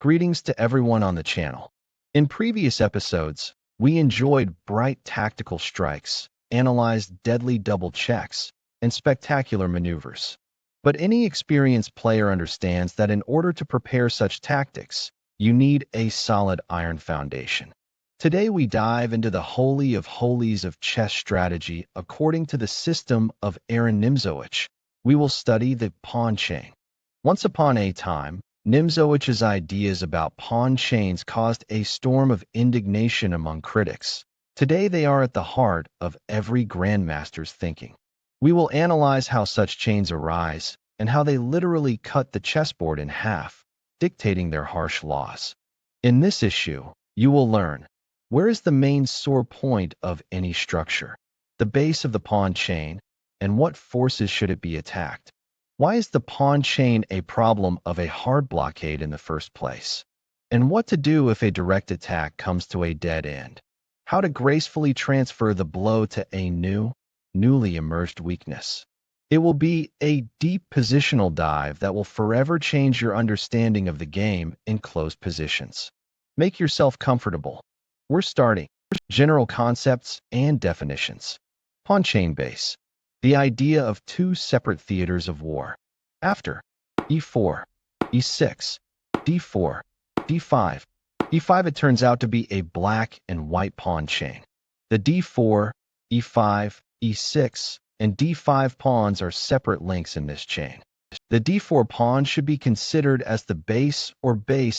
Greetings to everyone on the channel. In previous episodes, we enjoyed bright tactical strikes, analyzed deadly double checks, and spectacular maneuvers. But any experienced player understands that in order to prepare such tactics, you need a solid iron foundation. Today we dive into the holy of holies of chess strategy according to the system of Aron Nimzowitsch. We will study the pawn chain. Once upon a time, Nimzowicz's ideas about pawn chains caused a storm of indignation among critics. Today they are at the heart of every grandmaster's thinking. We will analyze how such chains arise and how they literally cut the chessboard in half, dictating their harsh laws. In this issue, you will learn: where is the main sore point of any structure, the base of the pawn chain, and what forces should it be attacked? Why is the pawn chain a problem of a hard blockade in the first place? And what to do if a direct attack comes to a dead end? How to gracefully transfer the blow to a newly emerged weakness. It will be a deep positional dive that will forever change your understanding of the game in closed positions. Make yourself comfortable. We're starting. General concepts and definitions. Pawn chain base. The idea of two separate theaters of war. After e4, e6, d4, d5, e5, it turns out to be a black and white pawn chain. The d4, e5, e6, and d5 pawns are separate links in this chain. The d4 pawn should be considered as the base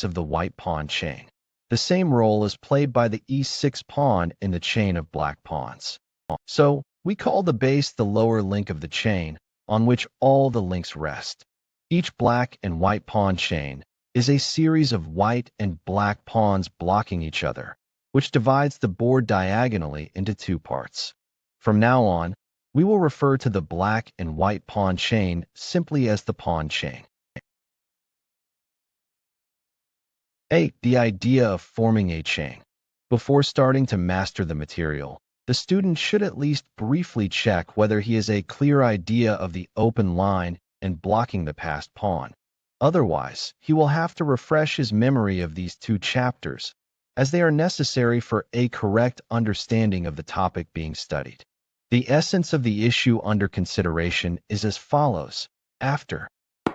of the white pawn chain. The same role is played by the e6 pawn in the chain of black pawns. So, we call the base the lower link of the chain, on which all the links rest. Each black and white pawn chain is a series of white and black pawns blocking each other, which divides the board diagonally into two parts. From now on, we will refer to the black and white pawn chain simply as the pawn chain. 8. The idea of forming a chain. Before starting to master the material, the student should at least briefly check whether he has a clear idea of the open line and blocking the passed pawn. Otherwise, he will have to refresh his memory of these two chapters, as they are necessary for a correct understanding of the topic being studied. The essence of the issue under consideration is as follows. After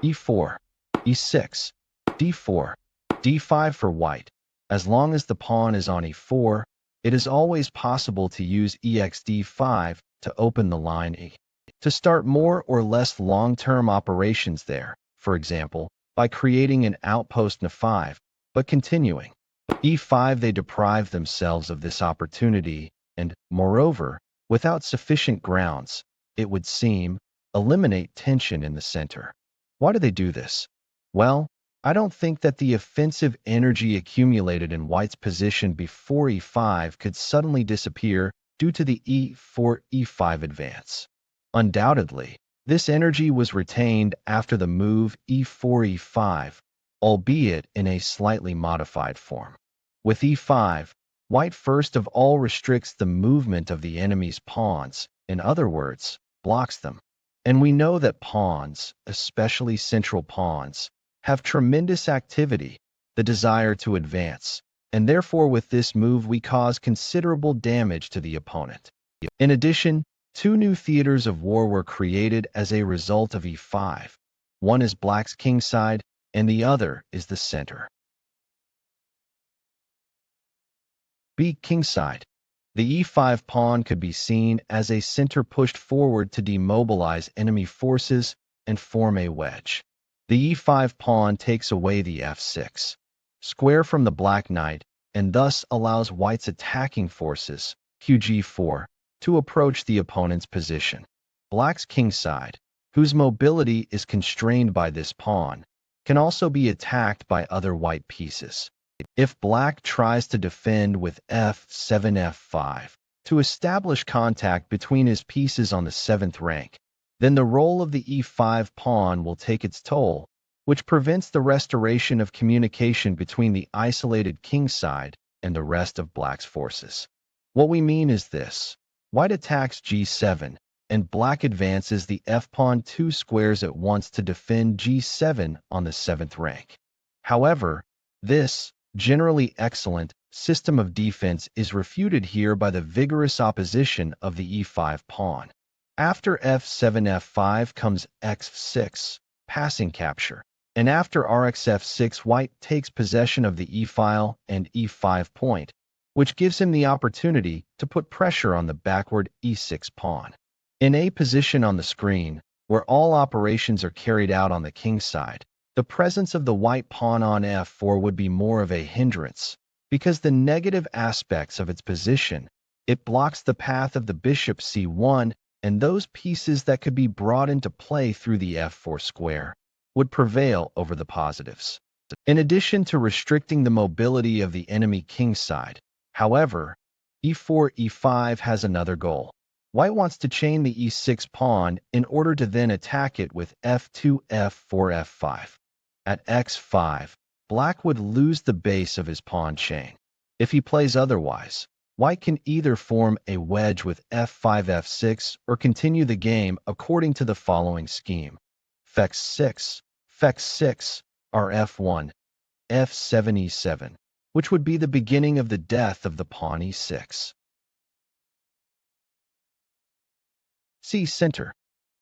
e4, e6, d4, d5 for white, as long as the pawn is on e4, it is always possible to use exd5 to open the line e. To start more or less long-term operations there, for example, by creating an outpost n5, but continuing e5, they deprive themselves of this opportunity and, moreover, without sufficient grounds, it would seem, eliminate tension in the center. Why do they do this? Well, I don't think that the offensive energy accumulated in white's position before e5 could suddenly disappear due to the e4-e5 advance. Undoubtedly, this energy was retained after the move e4-e5, albeit in a slightly modified form. With e5, white first of all restricts the movement of the enemy's pawns, in other words, blocks them. And we know that pawns, especially central pawns, have tremendous activity, the desire to advance, and therefore with this move we cause considerable damage to the opponent. In addition, two new theaters of war were created as a result of e5. One is black's kingside, and the other is the center. B. Kingside. The e5 pawn could be seen as a center pushed forward to demobilize enemy forces and form a wedge. The e5 pawn takes away the f6 square from the black knight and thus allows white's attacking forces, qg4, to approach the opponent's position. Black's kingside, whose mobility is constrained by this pawn, can also be attacked by other white pieces. If black tries to defend with f7, f5, to establish contact between his pieces on the 7th rank, then the role of the e5 pawn will take its toll, which prevents the restoration of communication between the isolated kingside and the rest of black's forces. What we mean is this: white attacks g7, and black advances the f-pawn 2 squares at once to defend g7 on the 7th rank. However, This, generally excellent, system of defense is refuted here by the vigorous opposition of the e5 pawn. After f7 f5 comes x6, passing capture, and after rx f6 white takes possession of the e-file and e5 point, which gives him the opportunity to put pressure on the backward e6 pawn. In a position on the screen, where all operations are carried out on the king side, the presence of the white pawn on f4 would be more of a hindrance, because the negative aspects of its position, it blocks the path of the bishop c1, and those pieces that could be brought into play through the f4 square would prevail over the positives. In addition to restricting the mobility of the enemy king side, however, e4 e5 has another goal. White wants to chain the e6 pawn in order to then attack it with f2 f4 f5. At x5, black would lose the base of his pawn chain. If he plays otherwise, white can either form a wedge with f5 f6 or continue the game according to the following scheme: fex6, fex6, rf1, f7 e7, which would be the beginning of the death of the pawn e6. See center.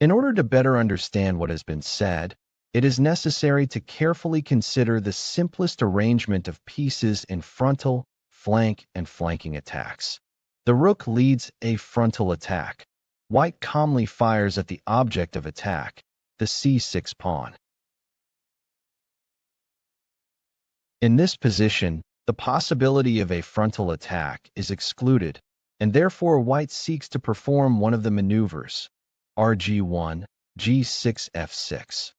In order to better understand what has been said, it is necessary to carefully consider the simplest arrangement of pieces in frontal, flank, and flanking attacks. The rook leads a frontal attack. White calmly fires at the object of attack, the c6 pawn. In this position, the possibility of a frontal attack is excluded, and therefore white seeks to perform one of the maneuvers, rg1, g6 f6,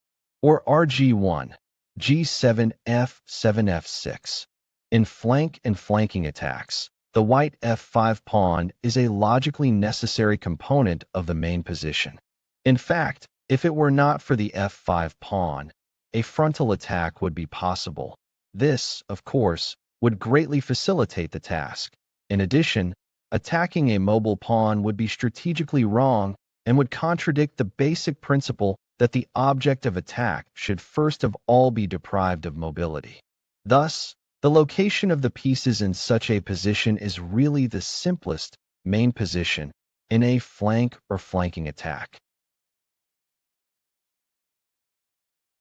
or rg1, g7 f7 f6. In flank and flanking attacks, the white f5 pawn is a logically necessary component of the main position. In fact, if it were not for the f5 pawn, a frontal attack would be possible. This, of course, would greatly facilitate the task. In addition, attacking a mobile pawn would be strategically wrong and would contradict the basic principle that the object of attack should first of all be deprived of mobility. Thus, the location of the pieces in such a position is really the simplest main position in a flank or flanking attack.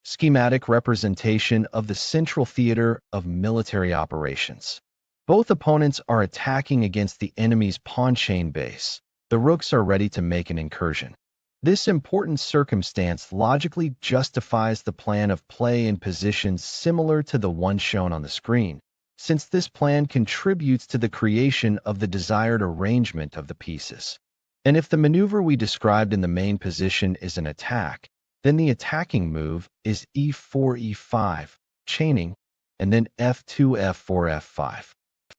Schematic representation of the central theater of military operations. Both opponents are attacking against the enemy's pawn chain base. The rooks are ready to make an incursion. This important circumstance logically justifies the plan of play in positions similar to the one shown on the screen, since this plan contributes to the creation of the desired arrangement of the pieces. And if the maneuver we described in the main position is an attack, then the attacking move is e4 e5, chaining, and then f2 f4 f5.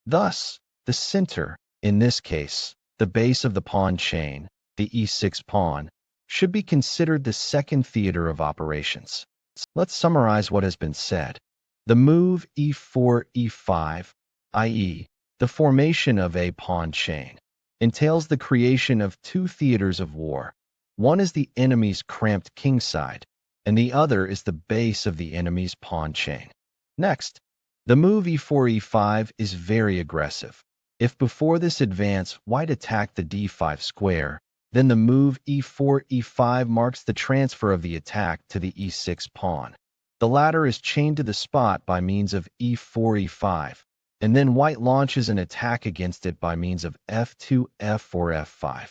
Thus, the center, in this case, the base of the pawn chain, the e6 pawn, should be considered the second theater of operations. Let's summarize what has been said. The move e4 e5, i.e., the formation of a pawn chain, entails the creation of two theaters of war. One is the enemy's cramped king side, and the other is the base of the enemy's pawn chain. Next, the move e4 e5 is very aggressive. If before this advance white attacked the d5 square, then the move e4 e5 marks the transfer of the attack to the e6 pawn. The latter is chained to the spot by means of e4 e5, and then white launches an attack against it by means of f2 f4 f5.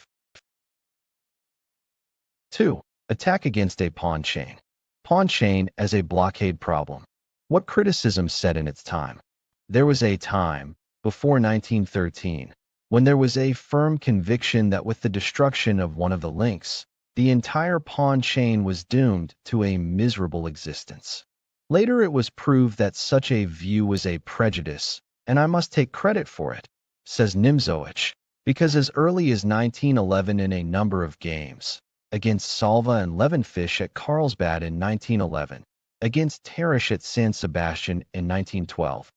2. Attack against a pawn chain. Pawn chain as a blockade problem. What criticism said in its time? There was a time, before 1913, when there was a firm conviction that with the destruction of one of the links, the entire pawn chain was doomed to a miserable existence. Later it was proved that such a view was a prejudice, and I must take credit for it, says Nimzowitsch, because as early as 1911 in a number of games, against Salva and Levenfish at Carlsbad in 1911, against Tarrasch at San Sebastian in 1912,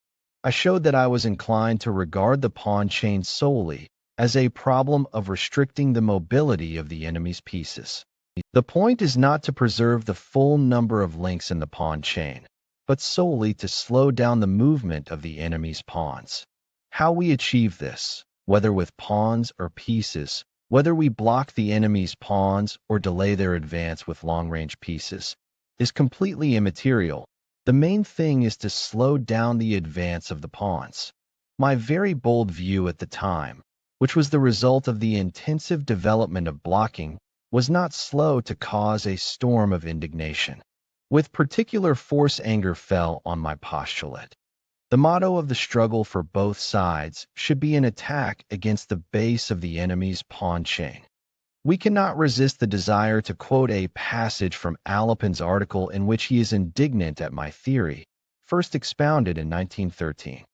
I showed that I was inclined to regard the pawn chain solely as a problem of restricting the mobility of the enemy's pieces. The point is not to preserve the full number of links in the pawn chain, but solely to slow down the movement of the enemy's pawns. How we achieve this, whether with pawns or pieces, whether we block the enemy's pawns or delay their advance with long-range pieces, is completely immaterial. The main thing is to slow down the advance of the pawns. My very bold view at the time, which was the result of the intensive development of blocking, was not slow to cause a storm of indignation. With particular force, anger fell on my postulate. The motto of the struggle for both sides should be an attack against the base of the enemy's pawn chain. We cannot resist the desire to quote a passage from Alapin's article in which he is indignant at my theory, first expounded in 1913.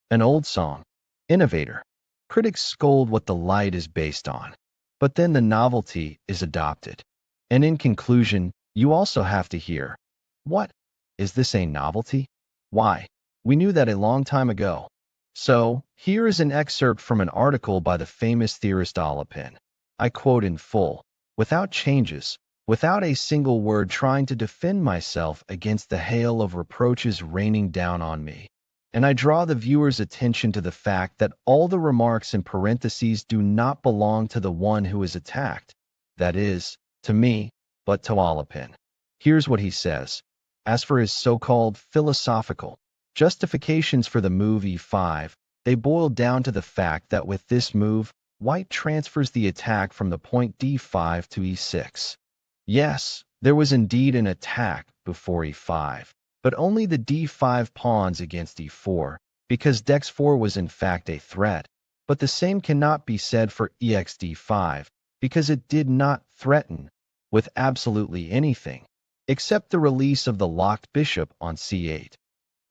An old song, innovator. Critics scold what the light is based on, but then the novelty is adopted. And in conclusion, you also have to hear, what? Is this a novelty? Why? We knew that a long time ago. So, here is an excerpt from an article by the famous theorist Alapin. I quote in full, without changes, without a single word, trying to defend myself against the hail of reproaches raining down on me. And I draw the viewer's attention to the fact that all the remarks in parentheses do not belong to the one who is attacked, that is, to me, but to Alapin. Here's what he says. As for his so-called philosophical justifications for the move e5, they boil down to the fact that with this move, white transfers the attack from the point d5 to e6. Yes, there was indeed an attack before e5, but only the d5 pawns against e4, because dex4 was in fact a threat, but the same cannot be said for exd5, because it did not threaten with absolutely anything, except the release of the locked bishop on c8.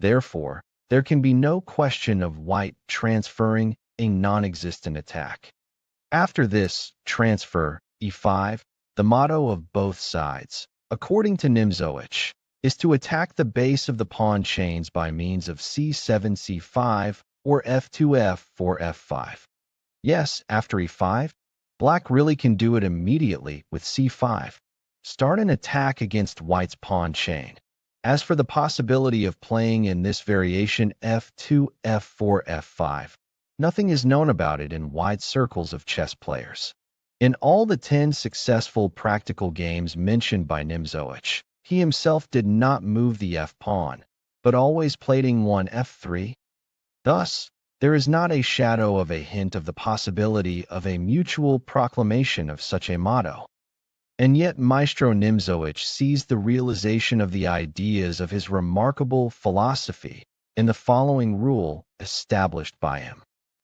Therefore, there can be no question of white transferring a non-existent attack. After this transfer, e5, the motto of both sides, according to Nimzowitsch, is to attack the base of the pawn chains by means of c7, c5, or f2, f4, f5. Yes, after e5, black really can do it immediately with c5. Start an attack against white's pawn chain. As for the possibility of playing in this variation f2, f4, f5, nothing is known about it in wide circles of chess players. In all the 10 successful practical games mentioned by Nimzowitsch, he himself did not move the f-pawn, but always played one f3. Thus, there is not a shadow of a hint of the possibility of a mutual proclamation of such a motto. And yet Maestro Nimzowitsch sees the realization of the ideas of his remarkable philosophy in the following rule established by him.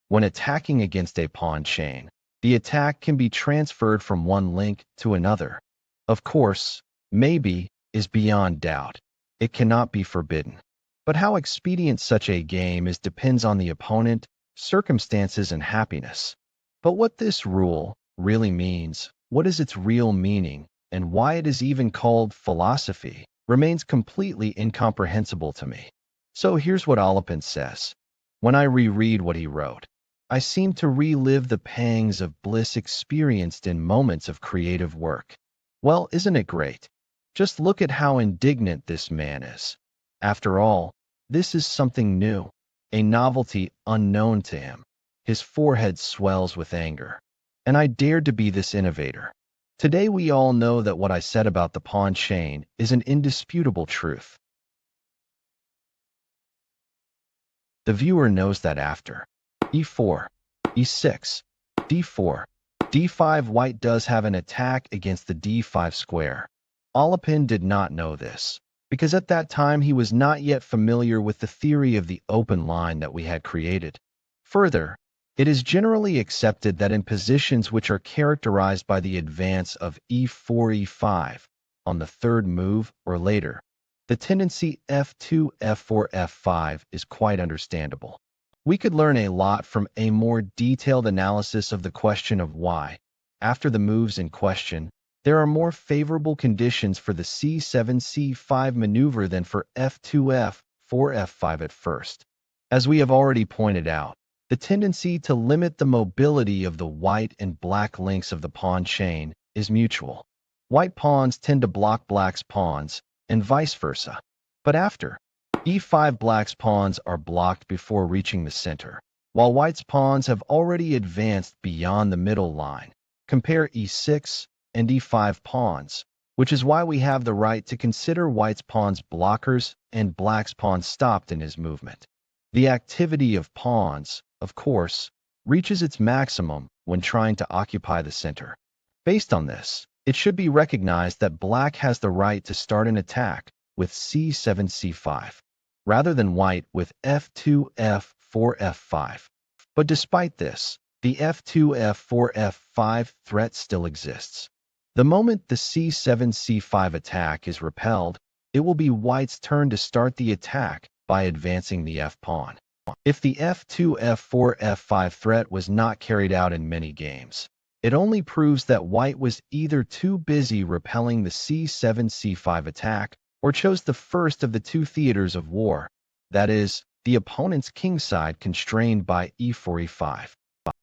When attacking against a pawn chain, the attack can be transferred from one link to another. Of course, maybe is beyond doubt. It cannot be forbidden. But how expedient such a game is depends on the opponent, circumstances, and happiness. But what this rule really means, what is its real meaning, and why it is even called philosophy, remains completely incomprehensible to me. So here's what Alapin says. When I reread what he wrote, I seem to relive the pangs of bliss experienced in moments of creative work. Well, isn't it great? Just look at how indignant this man is. After all, this is something new, a novelty unknown to him. His forehead swells with anger. And I dared to be this innovator. Today we all know that what I said about the pawn chain is an indisputable truth. The viewer knows that after e4, e6, d4, d5, white does have an attack against the d5 square. Alapin did not know this, because at that time he was not yet familiar with the theory of the open line that we had created. Further, it is generally accepted that in positions which are characterized by the advance of e4, e5, on the third move or later, the tendency f2, f4, f5 is quite understandable. We could learn a lot from a more detailed analysis of the question of why, after the moves in question, there are more favorable conditions for the c7, c5 maneuver than for f2, f4, f5 at first. As we have already pointed out, the tendency to limit the mobility of the white and black links of the pawn chain is mutual. White pawns tend to block black's pawns, and vice versa. But after e5 black's pawns are blocked before reaching the center, while white's pawns have already advanced beyond the middle line. Compare e6 and e5 pawns, which is why we have the right to consider white's pawns blockers and black's pawns stopped in his movement. The activity of pawns, of course, reaches its maximum when trying to occupy the center. Based on this, it should be recognized that black has the right to start an attack with c7 c5, rather than white with f2 f4 f5. But despite this, the f2 f4 f5 threat still exists. The moment the c7 c5 attack is repelled, it will be white's turn to start the attack by advancing the f-pawn. If the f2 f4 f5 threat was not carried out in many games, it only proves that white was either too busy repelling the c7 c5 attack or chose the first of the two theaters of war, that is, the opponent's kingside constrained by e4 e5.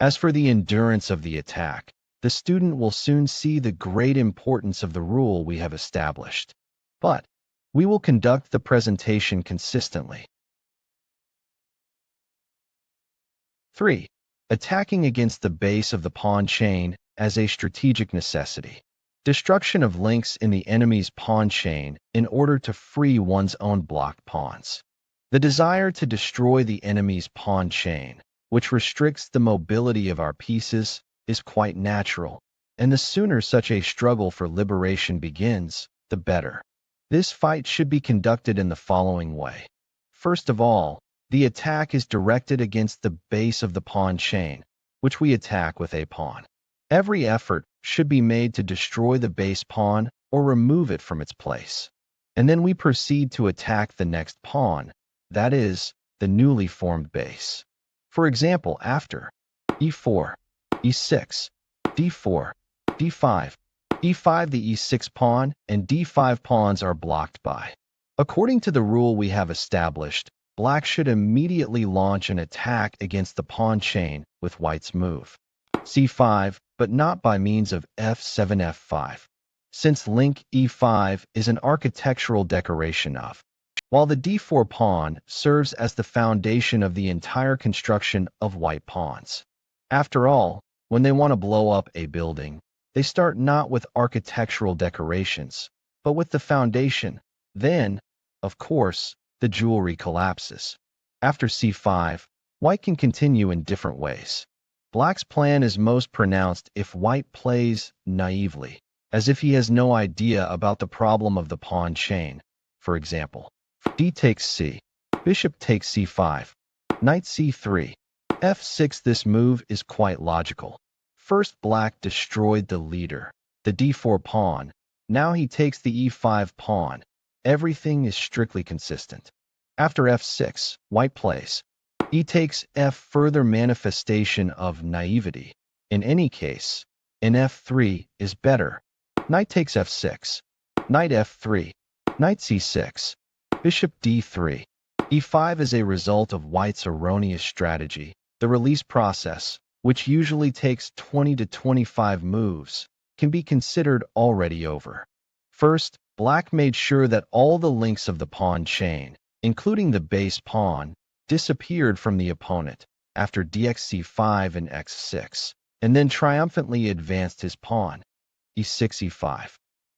As for the endurance of the attack, the student will soon see the great importance of the rule we have established. But we will conduct the presentation consistently. 3. Attacking against the base of the pawn chain as a strategic necessity. Destruction of links in the enemy's pawn chain in order to free one's own blocked pawns. The desire to destroy the enemy's pawn chain, which restricts the mobility of our pieces, is quite natural, and the sooner such a struggle for liberation begins, the better. This fight should be conducted in the following way. First of all, the attack is directed against the base of the pawn chain, which we attack with a pawn. Every effort should be made to destroy the base pawn or remove it from its place. And then we proceed to attack the next pawn, that is, the newly formed base. For example, after e4, e6, d4, d5, e5 the e6 pawn and d5 pawns are blocked by. According to the rule we have established, black should immediately launch an attack against the pawn chain with white's move c5, but not by means of f7 f5, since link e5 is an architectural decoration of, while the d4 pawn serves as the foundation of the entire construction of white pawns. After all, when they want to blow up a building, they start not with architectural decorations, but with the foundation. Then, of course, the jewelry collapses. After c5, white can continue in different ways. Black's plan is most pronounced if white plays naively, as if he has no idea about the problem of the pawn chain. For example, d takes c, bishop takes c5, knight c3, f6. This move is quite logical. First, black destroyed the leader, the d4 pawn. Now he takes the e5 pawn. Everything is strictly consistent. After f6, white plays e takes f, further manifestation of naivety. In any case, in f3 is better. Knight takes f6, knight f3, knight c6, bishop d3. e5 is a result of white's erroneous strategy. The release process, which usually takes 20 to 25 moves, can be considered already over. First, black made sure that all the links of the pawn chain, including the base pawn, disappeared from the opponent after dxc5 and x6, and then triumphantly advanced his pawn, e6 e5.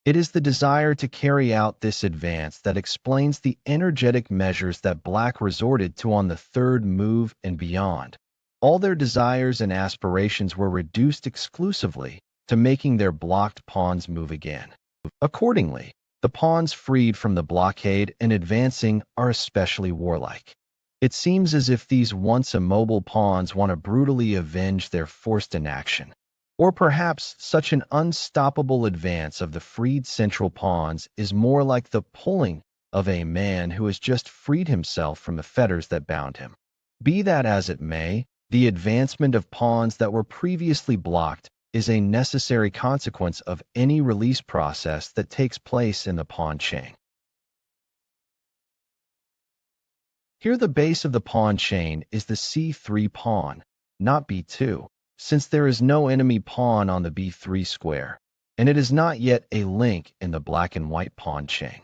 It is the desire to carry out this advance that explains the energetic measures that black resorted to on the third move and beyond. All their desires and aspirations were reduced exclusively to making their blocked pawns move again. Accordingly, the pawns freed from the blockade and advancing are especially warlike. It seems as if these once immobile pawns want to brutally avenge their forced inaction. Or perhaps such an unstoppable advance of the freed central pawns is more like the pulling of a man who has just freed himself from the fetters that bound him. Be that as it may, the advancement of pawns that were previously blocked is a necessary consequence of any release process that takes place in the pawn chain. Here the base of the pawn chain is the c3 pawn, not b2, since there is no enemy pawn on the b3 square, and it is not yet a link in the black and white pawn chain.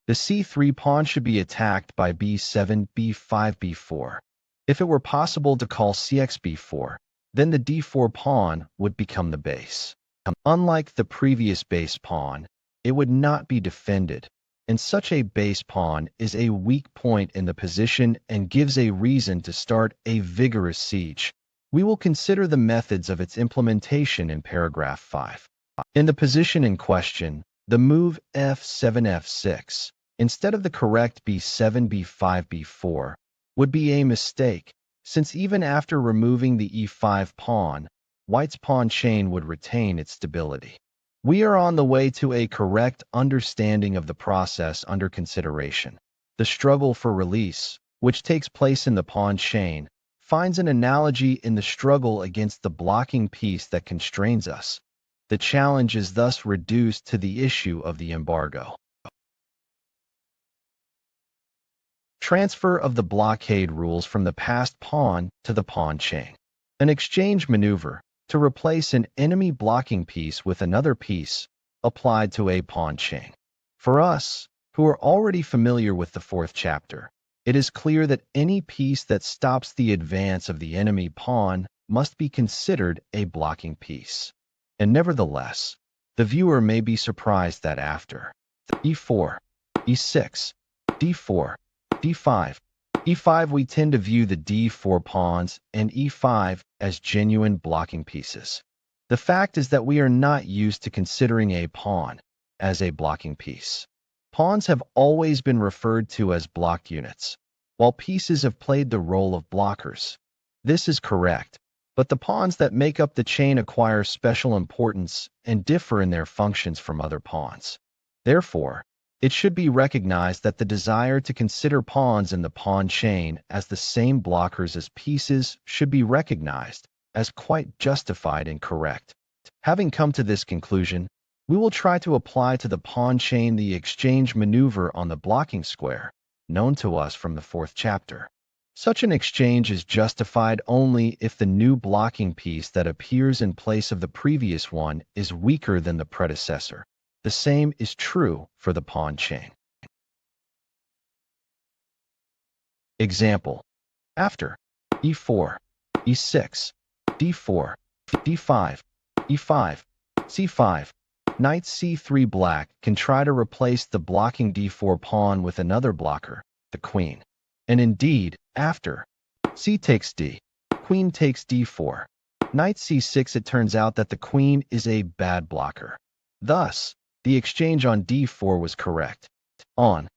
The c3 pawn should be attacked by b7, b5, b4. If it were possible to call cx b4, then the d4 pawn would become the base. Unlike the previous base pawn, it would not be defended, and such a base pawn is a weak point in the position and gives a reason to start a vigorous siege. We will consider the methods of its implementation in paragraph 5. In the position in question, the move f7, f6, instead of the correct b7, b5, b4, would be a mistake, since even after removing the e5 pawn, White's pawn chain would retain its stability. We are on the way to a correct understanding of the process under consideration. The struggle for release, which takes place in the pawn chain, finds an analogy in the struggle against the blocking piece that constrains us. The challenge is thus reduced to the issue of the embargo. Transfer of the blockade rules from the passed pawn to the pawn chain. An exchange maneuver to replace an enemy blocking piece with another piece applied to a pawn chain. For us, who are already familiar with the fourth chapter, it is clear that any piece that stops the advance of the enemy pawn must be considered a blocking piece. And nevertheless, the viewer may be surprised that after e4, e6, d4, d5, e5 we tend to view the d4 pawns and e5 as genuine blocking pieces. The fact is that we are not used to considering a pawn as a blocking piece. Pawns have always been referred to as blocked units, while pieces have played the role of blockers. This is correct, but the pawns that make up the chain acquire special importance and differ in their functions from other pawns. Therefore, it should be recognized that the desire to consider pawns in the pawn chain as the same blockers as pieces should be recognized as quite justified and correct. Having come to this conclusion, we will try to apply to the pawn chain the exchange maneuver on the blocking square, known to us from the fourth chapter. Such an exchange is justified only if the new blocking piece that appears in place of the previous one is weaker than the predecessor. The same is true for the pawn chain. Example: after e4, e6, d4, d5, e5, c5, knight c3 black can try to replace the blocking d4 pawn with another blocker, the queen. And indeed, after c takes d, queen takes d4, knight c6, it turns out that the queen is a bad blocker. Thus, the exchange on d4 was correct. On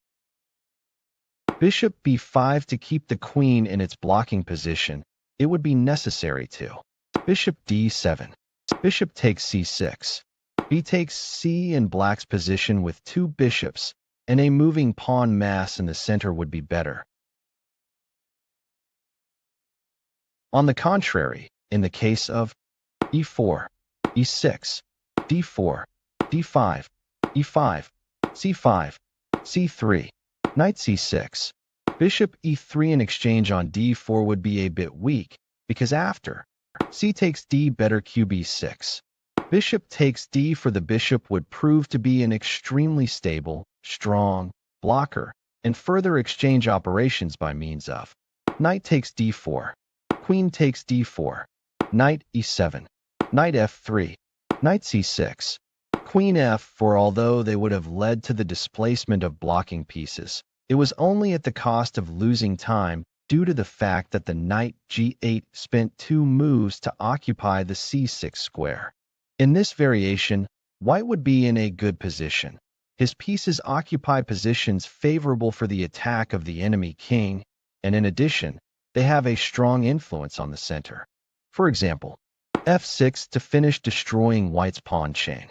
bishop b5 to keep the queen in its blocking position, it would be necessary to bishop d7, bishop takes c6, b takes c in black's position with two bishops, and a moving pawn mass in the center would be better. On the contrary, in the case of e4, e6, d4, d5, e5, c5, c3, knight c6, bishop e3, an exchange on d4 would be a bit weak, because after c takes d, better qb6. Bishop takes d for the bishop would prove to be an extremely stable, strong blocker, and further exchange operations by means of knight takes d4, queen takes d4, knight e7, knight f3, knight c6, queen f4. Although they would have led to the displacement of blocking pieces, it was only at the cost of losing time due to the fact that the knight g8 spent two moves to occupy the c6 square. In this variation, White would be in a good position. His pieces occupy positions favorable for the attack of the enemy king, and in addition, they have a strong influence on the center. For example, f6 to finish destroying White's pawn chain.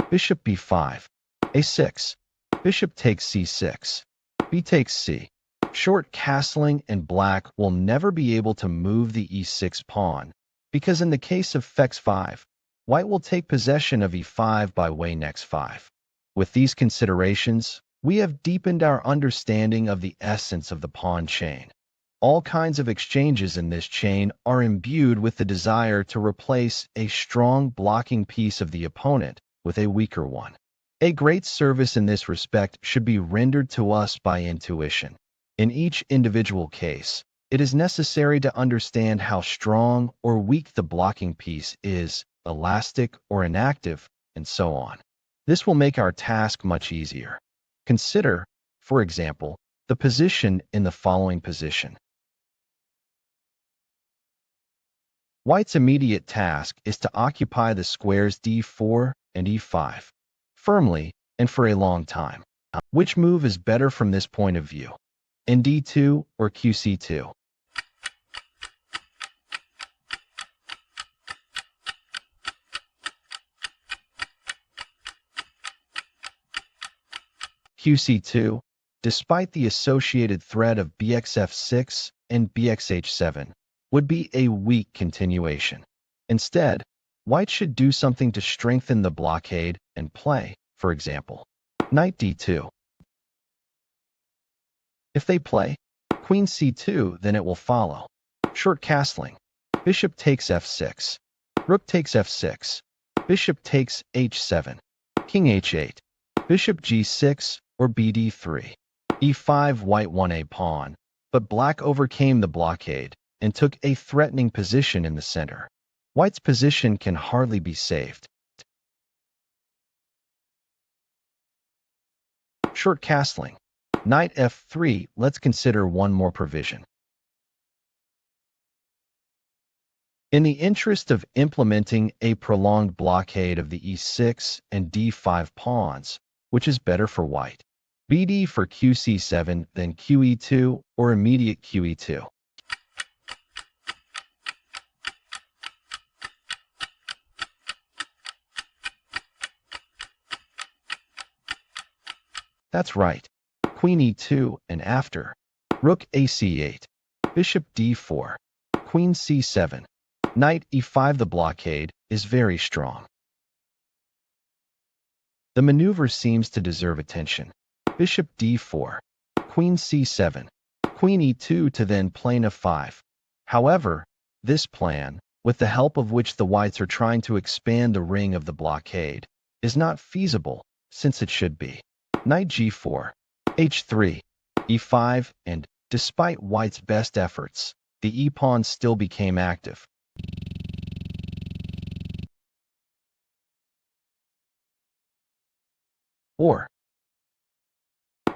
Bishop b5, a6, bishop takes c6, b takes c. Short castling, and black will never be able to move the e6 pawn, because in the case of f5, White will take possession of e5 by way next 5. With these considerations, we have deepened our understanding of the essence of the pawn chain. All kinds of exchanges in this chain are imbued with the desire to replace a strong blocking piece of the opponent with a weaker one. A great service in this respect should be rendered to us by intuition. In each individual case, it is necessary to understand how strong or weak the blocking piece is, elastic or inactive, and so on. This will make our task much easier. Consider, for example, the position in the following position. White's immediate task is to occupy the squares d4 and e5 firmly and for a long time. Which move is better from this point of view? In d2 or qc2? qc2, despite the associated threat of bxf6 and bxh7, would be a weak continuation. Instead, White should do something to strengthen the blockade and play, for example, knight d2. If they play queen c2, then it will follow. Short castling. Bishop takes f6. Rook takes f6. Bishop takes h7. King h8. Bishop g6 or bd3. e5. White won a pawn, but black overcame the blockade and took a threatening position in the center. White's position can hardly be saved. Short castling. Knight f3. Let's consider one more provision. In the interest of implementing a prolonged blockade of the e6 and d5 pawns, which is better for White? bd for qc7, then qe2, or immediate qe2? That's right. Queen e2 and after. Rook ac8. Bishop d4. Queen c7. Knight e5. The blockade is very strong. The maneuver seems to deserve attention. Bishop d4. Queen c7. Queen e2 to then plain f5. However, this plan, with the help of which the Whites are trying to expand the ring of the blockade, is not feasible, since it should be. Knight g4, h3, e5, and, despite White's best efforts, the e-pawn still became active. Or,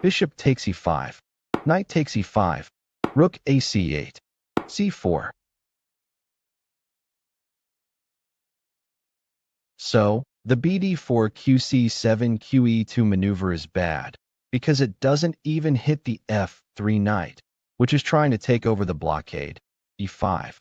bishop takes e5, knight takes e5, rook ac8, c4. So, the bd4 qc7 qe2 maneuver is bad, because it doesn't even hit the f3 knight, which is trying to take over the blockade, e5.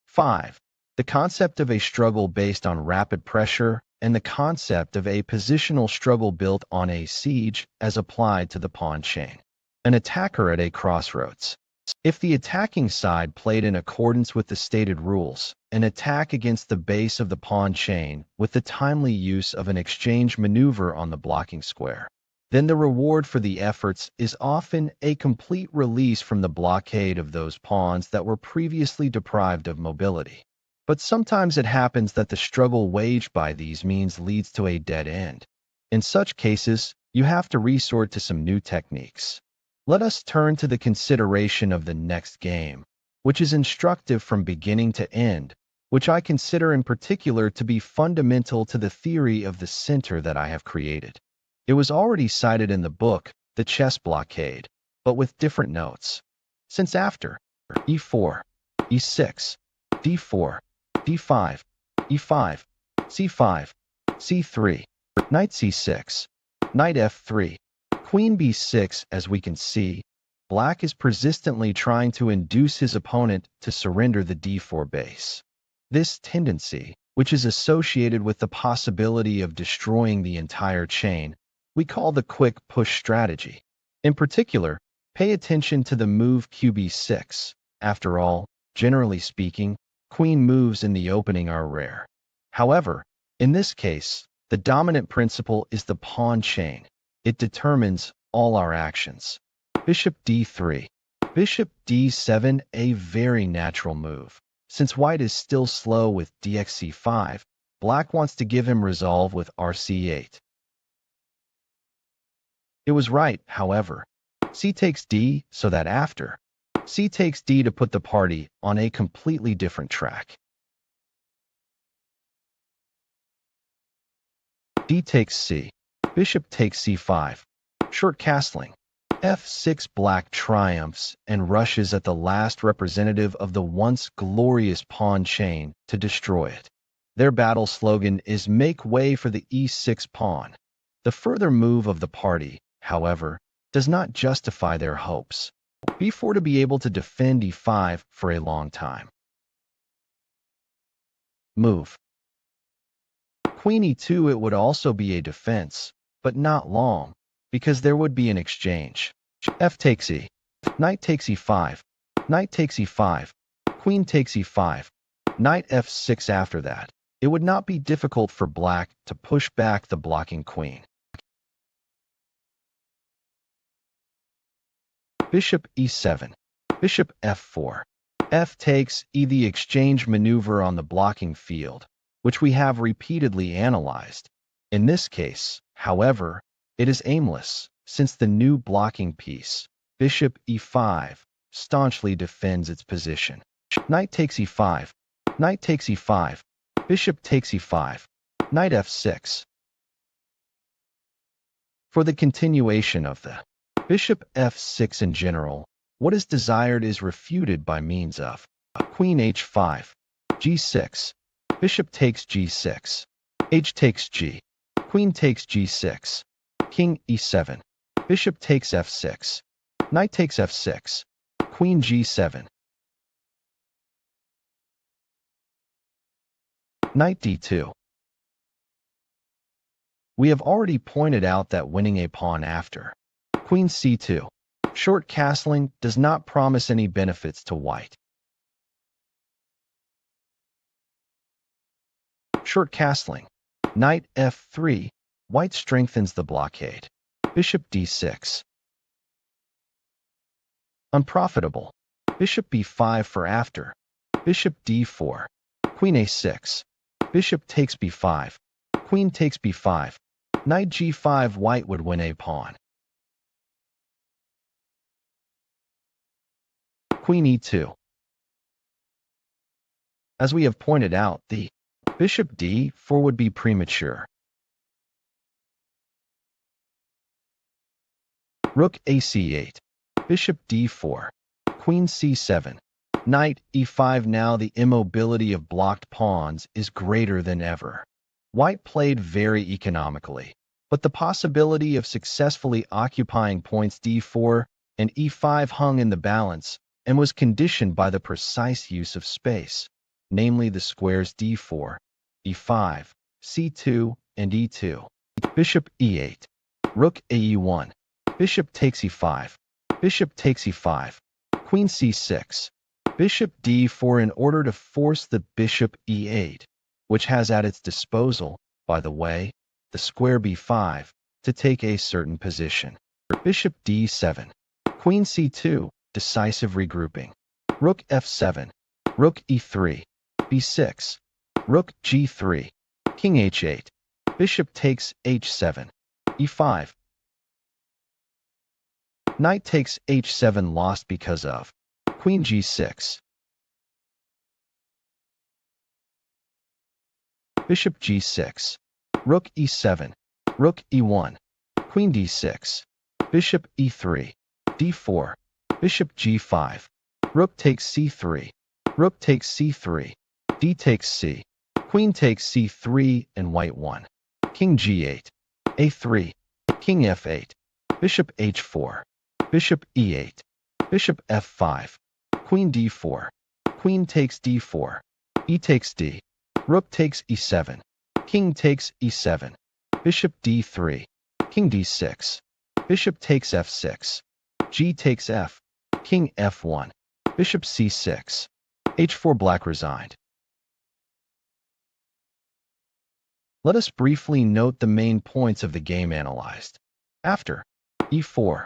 5. The concept of a struggle based on rapid pressure and the concept of a positional struggle built on a siege as applied to the pawn chain. An attacker at a crossroads. If the attacking side played in accordance with the stated rules, an attack against the base of the pawn chain with the timely use of an exchange maneuver on the blocking square, then the reward for the efforts is often a complete release from the blockade of those pawns that were previously deprived of mobility. But sometimes it happens that the struggle waged by these means leads to a dead end. In such cases, you have to resort to some new techniques. Let us turn to the consideration of the next game, which is instructive from beginning to end, which I consider in particular to be fundamental to the theory of the center that I have created. It was already cited in the book, The Chess Blockade, but with different notes. Since after e4, e6, d4, d5, e5, c5, c3, knight c6, knight f3, queen b6, as we can see, black is persistently trying to induce his opponent to surrender the d4 base. This tendency, which is associated with the possibility of destroying the entire chain, we call the quick push strategy. In particular, pay attention to the move qb6. After all, generally speaking, queen moves in the opening are rare. However, in this case, the dominant principle is the pawn chain. It determines all our actions. Bishop d3. Bishop d7, a very natural move. Since white is still slow with dxc5, Black wants to give him resolve with RC8. It was right, however. C takes D so that after C takes D to put the party on a completely different track. D takes C. Bishop takes C5. Short castling. F6 Black triumphs and rushes at the last representative of the once glorious pawn chain to destroy it. Their battle slogan is "Make way for the E6 pawn." The further move of the party, however, does not justify their hopes. B4 to be able to defend E5 for a long time. Move. Queen E2, it would also be a defense, but not long, because there would be an exchange. F takes E. Knight takes E5. Knight takes E5. Queen takes E5. Knight F6 after that. It would not be difficult for Black to push back the blocking queen. Bishop E7. Bishop F4. F takes E, the exchange maneuver on the blocking field, which we have repeatedly analyzed. In this case, however, it is aimless, since the new blocking piece, Bishop E5, staunchly defends its position. Knight takes E5. Knight takes E5. Bishop takes E5. Knight F6. For the continuation of the Bishop F6 in general, what is desired is refuted by means of Queen H5, G6, Bishop takes G6, H takes G, Queen takes G6, King E7, Bishop takes F6, Knight takes F6, Queen G7, Knight D2. We have already pointed out that winning a pawn after Queen C2, short castling, does not promise any benefits to White. Short castling. Knight F3. White strengthens the blockade. Bishop D6. Unprofitable. Bishop B5 for after. Bishop D4. Queen A6. Bishop takes B5. Queen takes B5. Knight G5. White would win a pawn. Queen E2. As we have pointed out, the Bishop D4 would be premature. Rook AC8. Bishop D4. Queen C7. Knight E5. Now the immobility of blocked pawns is greater than ever. White played very economically, but the possibility of successfully occupying points D4 and E5 hung in the balance and was conditioned by the precise use of space, namely the squares D4, E5, C2, and E2. Bishop E8. Rook AE1. Bishop takes E5. Bishop takes E5. Queen C6. Bishop D4 in order to force the Bishop E8, which has at its disposal, by the way, the square B5, to take a certain position. Bishop D7. Queen C2. Decisive regrouping. Rook F7. Rook E3. B6. Rook G3. King H8. Bishop takes H7. E5. Knight takes H7 lost because of Queen G6. Bishop G6. Rook E7. Rook E1. Queen D6. Bishop E3. D4. Bishop G5. Rook takes C3. Rook takes C3. D takes C. Queen takes C3 and White won. King G8. A3. King F8. Bishop H4. Bishop E8. Bishop F5. Queen D4. Queen takes D4. E takes D. Rook takes E7. King takes E7. Bishop D3. King D6. Bishop takes F6. G takes F. King F1. Bishop C6. H4. Black resigned. Let us briefly note the main points of the game analyzed. After E4,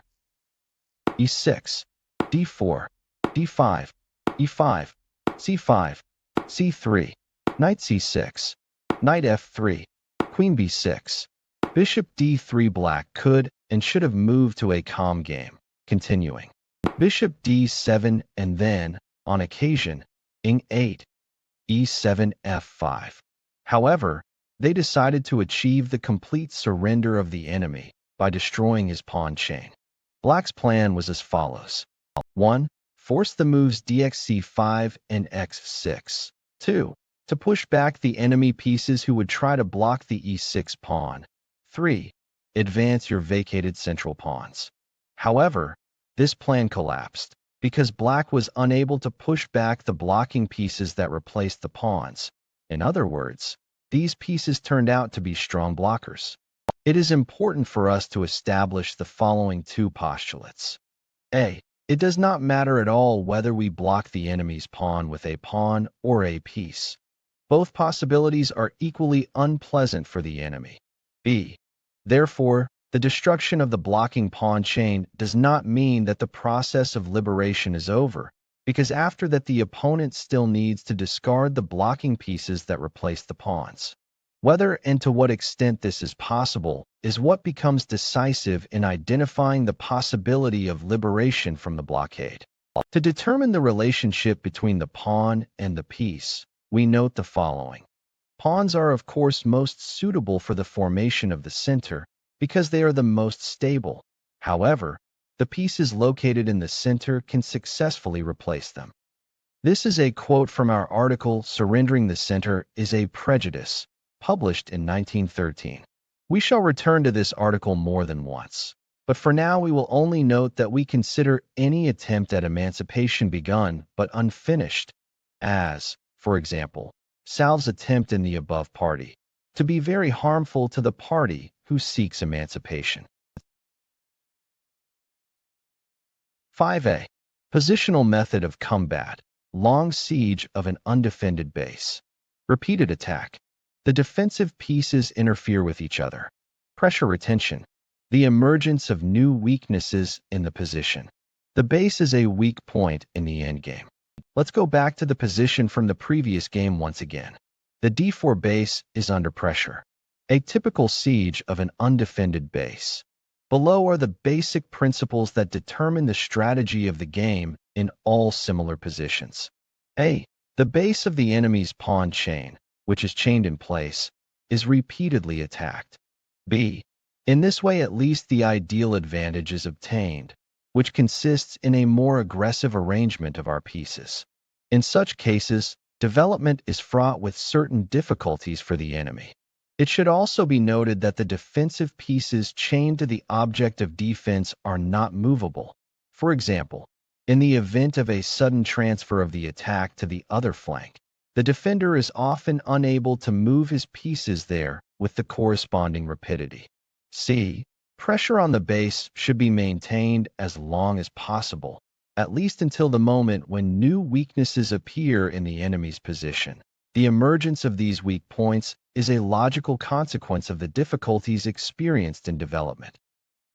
E6, D4, D5, E5, C5, C3, Knight C6, Knight f3, Queen b6, Bishop d3. Black could and should have moved to a calm game, continuing. Bishop d7 and then, on occasion, ing8, e7 f5. However, they decided to achieve the complete surrender of the enemy by destroying his pawn chain. Black's plan was as follows. 1. Force the moves dxc5 and x6. 2. To push back the enemy pieces who would try to block the e6 pawn. 3. Advance your vacated central pawns. However, this plan collapsed because Black was unable to push back the blocking pieces that replaced the pawns. In other words, these pieces turned out to be strong blockers. It is important for us to establish the following two postulates. A. It does not matter at all whether we block the enemy's pawn with a pawn or a piece. Both possibilities are equally unpleasant for the enemy. B. Therefore, the destruction of the blocking pawn chain does not mean that the process of liberation is over, because after that the opponent still needs to discard the blocking pieces that replace the pawns. Whether and to what extent this is possible is what becomes decisive in identifying the possibility of liberation from the blockade. To determine the relationship between the pawn and the piece, we note the following. Pawns are of course most suitable for the formation of the center because they are the most stable. However, the pieces located in the center can successfully replace them. This is a quote from our article, Surrendering the Center is a Prejudice, published in 1913. We shall return to this article more than once, but for now we will only note that we consider any attempt at emancipation begun but unfinished, as, for example, Salve's attempt in the above party, to be very harmful to the party who seeks emancipation. 5a. Positional method of combat. Long siege of an undefended base. Repeated attack. The defensive pieces interfere with each other. Pressure retention. The emergence of new weaknesses in the position. The base is a weak point in the endgame. Let's go back to the position from the previous game once again. The d4 base is under pressure. A typical siege of an undefended base. Below are the basic principles that determine the strategy of the game in all similar positions. A. The base of the enemy's pawn chain, which is chained in place, is repeatedly attacked. B. In this way at least the ideal advantage is obtained, which consists in a more aggressive arrangement of our pieces. In such cases, development is fraught with certain difficulties for the enemy. It should also be noted that the defensive pieces chained to the object of defense are not movable. For example, in the event of a sudden transfer of the attack to the other flank, the defender is often unable to move his pieces there with the corresponding rapidity. C. Pressure on the base should be maintained as long as possible, at least until the moment when new weaknesses appear in the enemy's position. The emergence of these weak points is a logical consequence of the difficulties experienced in development.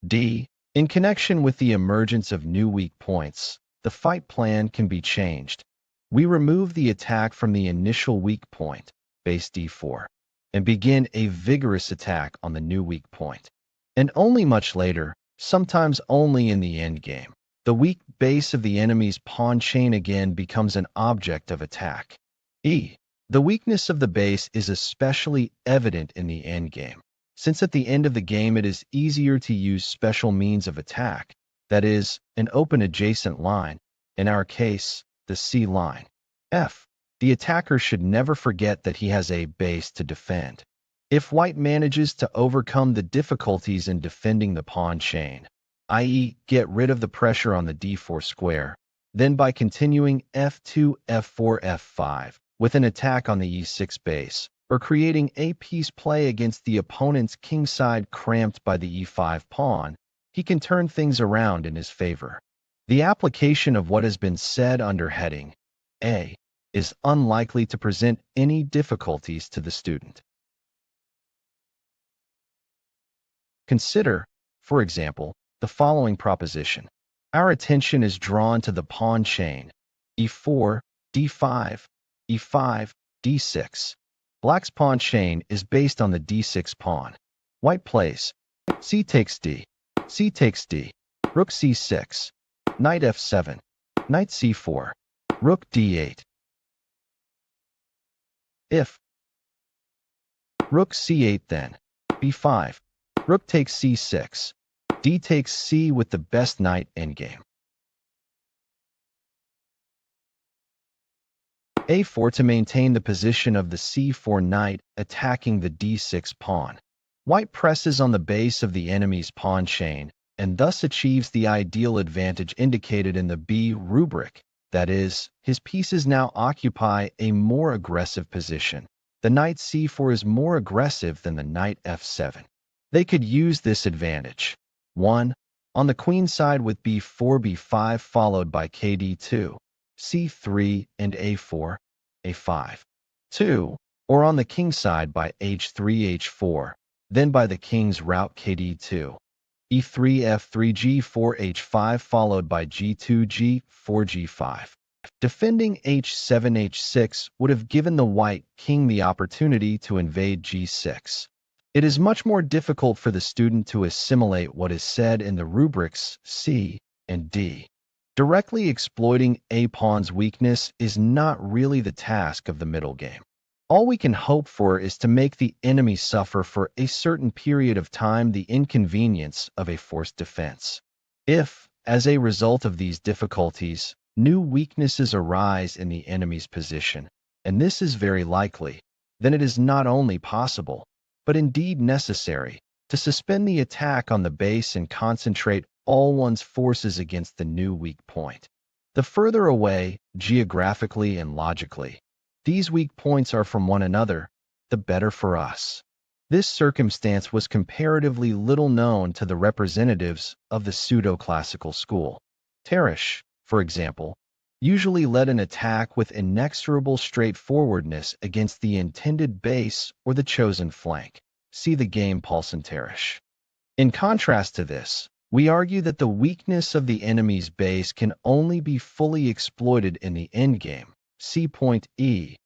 D. In connection with the emergence of new weak points, the fight plan can be changed. We remove the attack from the initial weak point, base d4, and begin a vigorous attack on the new weak point. And only much later, sometimes only in the endgame, the weak base of the enemy's pawn chain again becomes an object of attack. E. The weakness of the base is especially evident in the endgame, since at the end of the game it is easier to use special means of attack, that is, an open adjacent line, in our case, the C line. F. The attacker should never forget that he has a base to defend. If white manages to overcome the difficulties in defending the pawn chain, i.e., get rid of the pressure on the d4 square, then by continuing f2, f4, f5, with an attack on the e6 base, or creating a piece play against the opponent's kingside cramped by the e5 pawn, he can turn things around in his favor. The application of what has been said under heading A is unlikely to present any difficulties to the student. Consider, for example, the following proposition. Our attention is drawn to the pawn chain, e4, d5, e5, d6. Black's pawn chain is based on the d6 pawn. White plays c takes d, c takes d, rook c6, knight f7, knight c4, rook d8. If rook c8, then b5, rook takes c6, d takes c with the best knight endgame. a4 to maintain the position of the c4 knight attacking the d6 pawn. White presses on the base of the enemy's pawn chain and thus achieves the ideal advantage indicated in the B rubric. That is, his pieces now occupy a more aggressive position. The knight c4 is more aggressive than the knight f7. They could use this advantage. 1. On the queen side with b4, b5 followed by kd2, c3 and a4, a5. 2. Or on the king side by h3, h4, then by the king's route kd2, e3, f3, g4, h5 followed by g2, g4, g5. Defending h7, h6 would have given the white king the opportunity to invade g6. It is much more difficult for the student to assimilate what is said in the rubrics C and D. Directly exploiting a pawn's weakness is not really the task of the middle game. All we can hope for is to make the enemy suffer for a certain period of time the inconvenience of a forced defense. If, as a result of these difficulties, new weaknesses arise in the enemy's position, and this is very likely, then it is not only possible, but indeed necessary, to suspend the attack on the base and concentrate all one's forces against the new weak point. The further away, geographically and logically, these weak points are from one another, the better for us. This circumstance was comparatively little known to the representatives of the pseudo-classical school. Tarrasch, for example, usually led an attack with inexorable straightforwardness against the intended base or the chosen flank. See the game Pulse Tarrasch. In contrast to this, we argue that the weakness of the enemy's base can only be fully exploited in the endgame, see point E.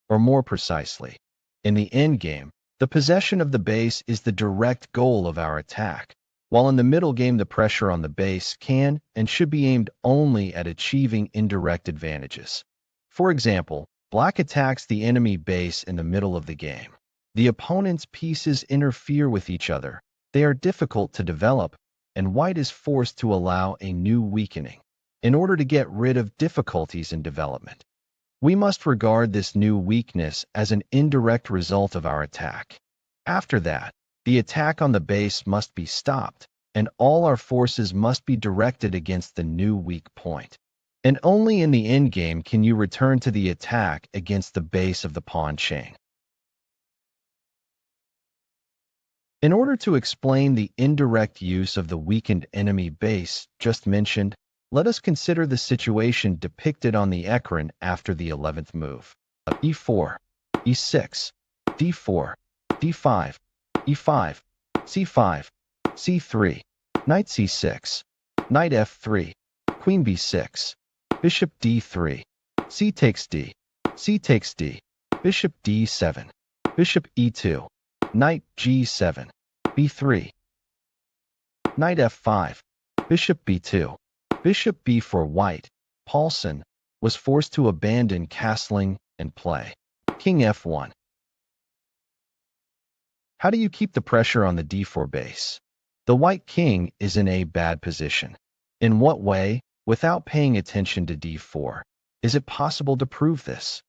Or more precisely, in the endgame, the possession of the base is the direct goal of our attack, while in the middle game the pressure on the base can and should be aimed only at achieving indirect advantages. For example, Black attacks the enemy base in the middle of the game. The opponent's pieces interfere with each other. They are difficult to develop, and White is forced to allow a new weakening in order to get rid of difficulties in development. We must regard this new weakness as an indirect result of our attack. After that, the attack on the base must be stopped, and all our forces must be directed against the new weak point. And only in the endgame can you return to the attack against the base of the pawn chain. In order to explain the indirect use of the weakened enemy base just mentioned, let us consider the situation depicted on the Aron after the 11th move. e4, e6, d4, d5, e5, c5, c3, knight c6, knight f3, queen b6, bishop d3, c takes d, c takes d, bishop d7, bishop e2, knight g7, b3, knight f5, bishop b2, bishop b4. White, Paulson, was forced to abandon castling and play king f1. How do you keep the pressure on the d4 base? The white king is in a bad position. In what way, without paying attention to d4, is it possible to prove this?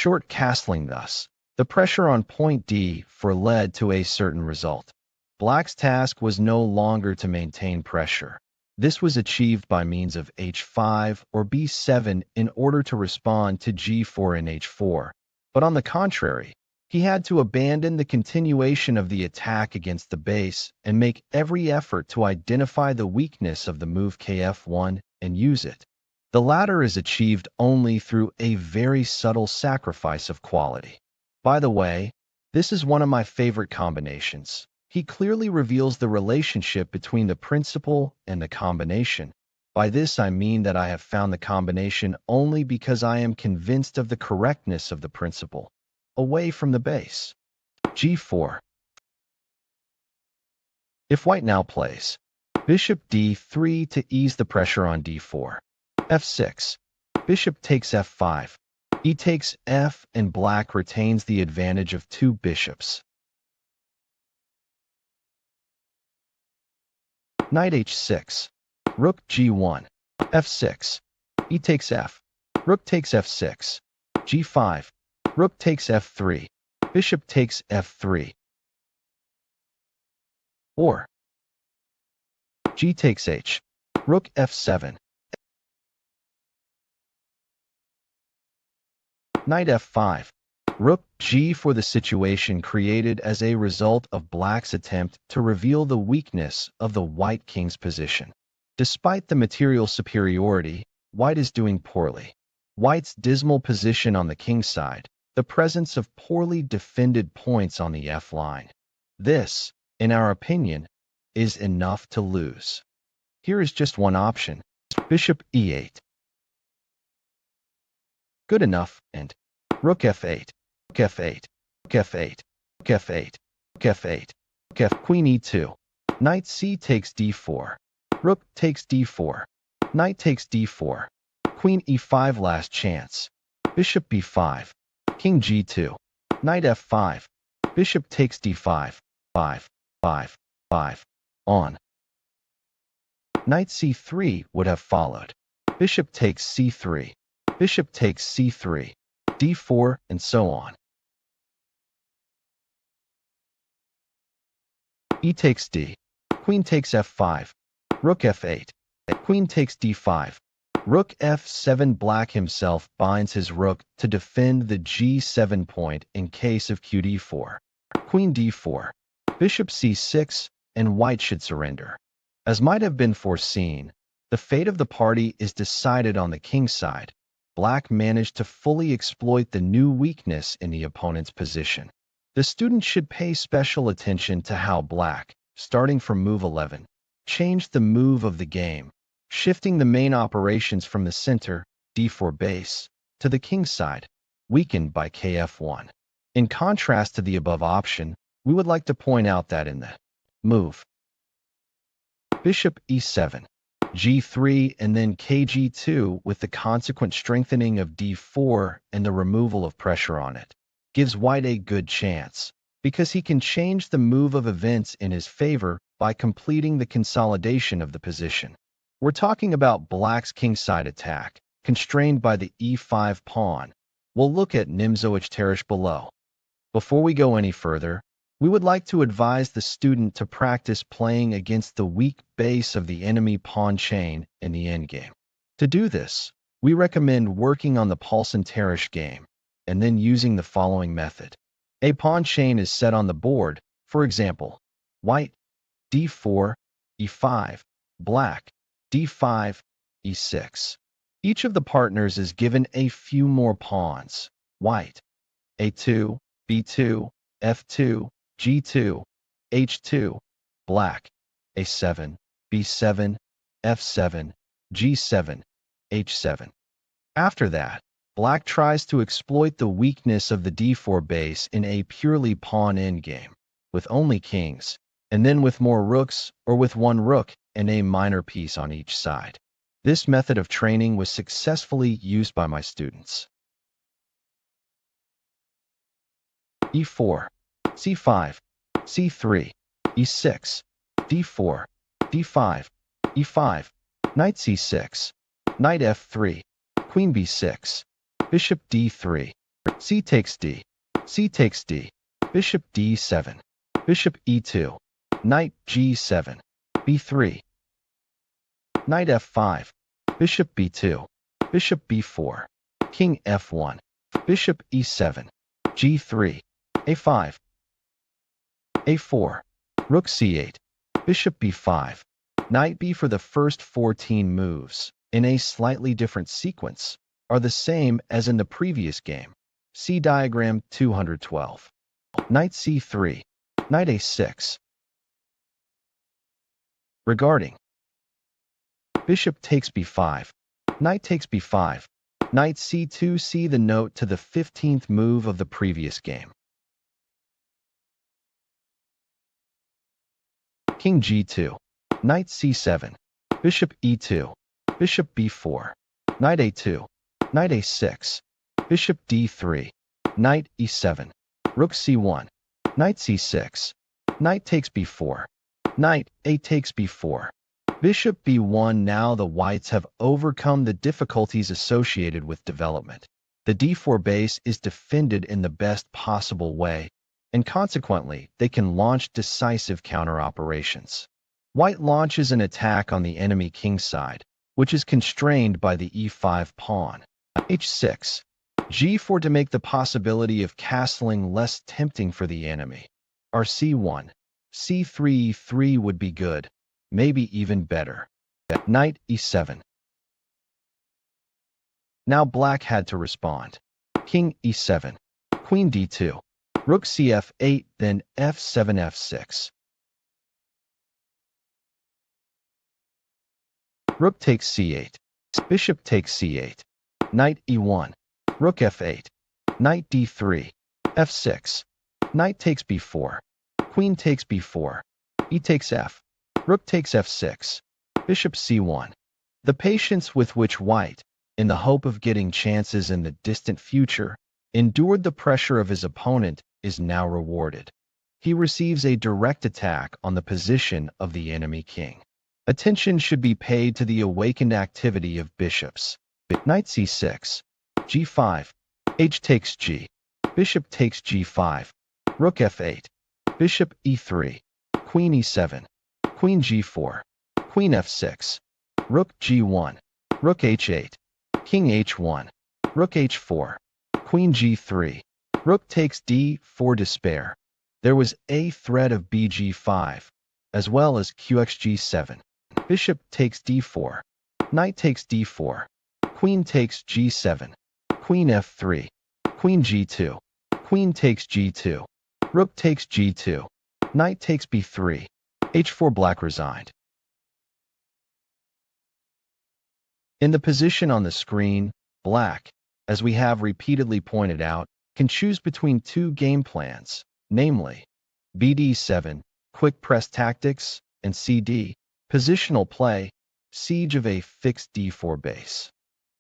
Short castling thus. The pressure on point d4 led to a certain result. Black's task was no longer to maintain pressure. This was achieved by means of h5 or b7 in order to respond to g4 and h4. But on the contrary, he had to abandon the continuation of the attack against the base and make every effort to identify the weakness of the move kf1 and use it. The latter is achieved only through a very subtle sacrifice of quality. By the way, this is one of my favorite combinations. He clearly reveals the relationship between the principle and the combination. By this I mean that I have found the combination only because I am convinced of the correctness of the principle, away from the base. G4. If white now plays bishop d3 to ease the pressure on d4. f6. Bishop takes f5. E takes f and black retains the advantage of two bishops. Knight h6. Rook g1. f6. E takes f. Rook takes f6. g5. Rook takes f3. Bishop takes f3. Or g takes h. Rook f7. Knight f5. Rook g for the situation created as a result of black's attempt to reveal the weakness of the white king's position. Despite the material superiority, white is doing poorly. White's dismal position on the king's side, the presence of poorly defended points on the f line. This, in our opinion, is enough to lose. Here is just one option. Bishop e8. Good enough, and rook f8. Rook f8. Rook f8. Rook f8. Rook f8. Rook f. Queen e2. Knight c takes d4. Rook takes d4. Knight takes d4. Queen e5 last chance. Bishop b5. King g2. Knight f5. Bishop takes d5. 5, 5, 5. On. Knight c3 would have followed. Bishop takes c3. Bishop takes c3. d4, and so on. E takes d. Queen takes f5. Rook f8. Queen takes d5. Rook f7. Black himself binds his rook to defend the g7 point in case of qd4. Queen d4. Bishop c6, and white should surrender. As might have been foreseen, the fate of the party is decided on the king's side. Black managed to fully exploit the new weakness in the opponent's position. The student should pay special attention to how black, starting from move 11, changed the move of the game, shifting the main operations from the center, d4 base, to the king's side, weakened by kf1. In contrast to the above option, we would like to point out that in the move bishop e7, g3, and then kg2 with the consequent strengthening of d4 and the removal of pressure on it, gives white a good chance, because he can change the move of events in his favor by completing the consolidation of the position. We're talking about black's kingside attack, constrained by the e5 pawn. We'll look at Nimzowitsch Tarrasch below. Before we go any further, we would like to advise the student to practice playing against the weak base of the enemy pawn chain in the endgame. To do this, we recommend working on the Positional Tarrasch game, and then using the following method. A pawn chain is set on the board, for example, white, d4, e5, black, d5, e6. Each of the partners is given a few more pawns, white, a2, b2, f2, g2, h2, black, a7, b7, f7, g7, h7. After that, black tries to exploit the weakness of the d4 base in a purely pawn endgame, with only kings, and then with more rooks or with one rook and a minor piece on each side. This method of training was successfully used by my students. e4, c5, c3, e6, d4, d5, e5, knight c6, knight f3, queen b6, bishop d3, c takes d, c takes d, bishop d7, bishop e2, knight g7, b3, knight f5, bishop b2, bishop b4, king f1, bishop e7, g3, a5, a4, rook c8, bishop b5, knight b. For the first 14 moves, in a slightly different sequence, are the same as in the previous game. See diagram 212. Knight c3, knight a6. Regarding bishop takes b5, knight takes b5, knight c2. See the note to the 15th move of the previous game. King g2, knight c7, bishop e2, bishop b4, knight a2, knight a6, bishop d3, knight e7, rook c1, knight c6, knight takes b4, knight a takes b4, bishop b1. Now the whites have overcome the difficulties associated with development. The d4 base is defended in the best possible way, and consequently, they can launch decisive counter-operations. White launches an attack on the enemy king side, which is constrained by the e5 pawn. h6, g4 to make the possibility of castling less tempting for the enemy. rc1, c3, e3 would be good, maybe even better. Knight e7. Now black had to respond. King e7, queen d2. Rook cf8, then f7, f6. Rook takes c8. Bishop takes c8. Knight e1. Rook f8. Knight d3. f6. Knight takes b4. Queen takes b4. E takes f. Rook takes f6. Bishop c1. The patience with which white, in the hope of getting chances in the distant future, endured the pressure of his opponent is now rewarded. He receives a direct attack on the position of the enemy king. Attention should be paid to the awakened activity of bishops. Knight c6, g5, h takes g, bishop takes g5, rook f8, bishop e3, queen e7, queen g4, queen f6, rook g1, rook h8, king h1, rook h4, queen g3, rook takes d4. Despair. There was a threat of bg5, as well as qxg7. Bishop takes d4, knight takes d4, queen takes g7, queen f3, queen g2, queen takes g2, rook takes g2, knight takes b3, h4. Black resigned. In the position on the screen, black, as we have repeatedly pointed out, can choose between two game plans, namely bd7, quick press tactics, and cd, positional play, siege of a fixed d4 base.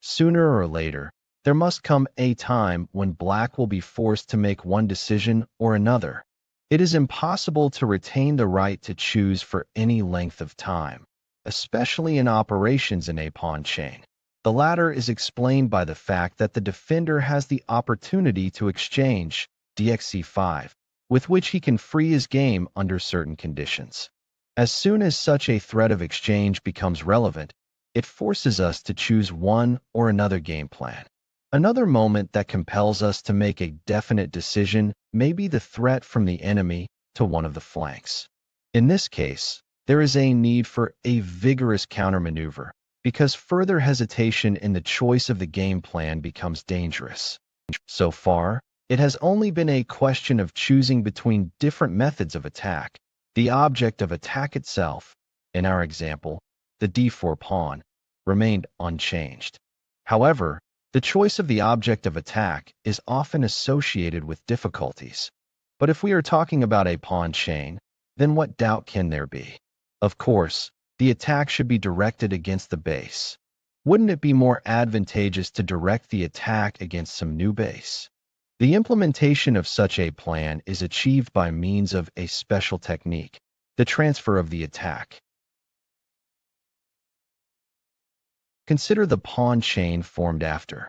Sooner or later, there must come a time when black will be forced to make one decision or another. It is impossible to retain the right to choose for any length of time, especially in operations in a pawn chain. The latter is explained by the fact that the defender has the opportunity to exchange dxc5, with which he can free his game under certain conditions. As soon as such a threat of exchange becomes relevant, it forces us to choose one or another game plan. Another moment that compels us to make a definite decision may be the threat from the enemy to one of the flanks. In this case, there is a need for a vigorous countermaneuver, because further hesitation in the choice of the game plan becomes dangerous. So far, it has only been a question of choosing between different methods of attack. The object of attack itself, in our example, the d4 pawn, remained unchanged. However, the choice of the object of attack is often associated with difficulties. But if we are talking about a pawn chain, then what doubt can there be? Of course, the attack should be directed against the base. Wouldn't it be more advantageous to direct the attack against some new base? The implementation of such a plan is achieved by means of a special technique, the transfer of the attack. Consider the pawn chain formed after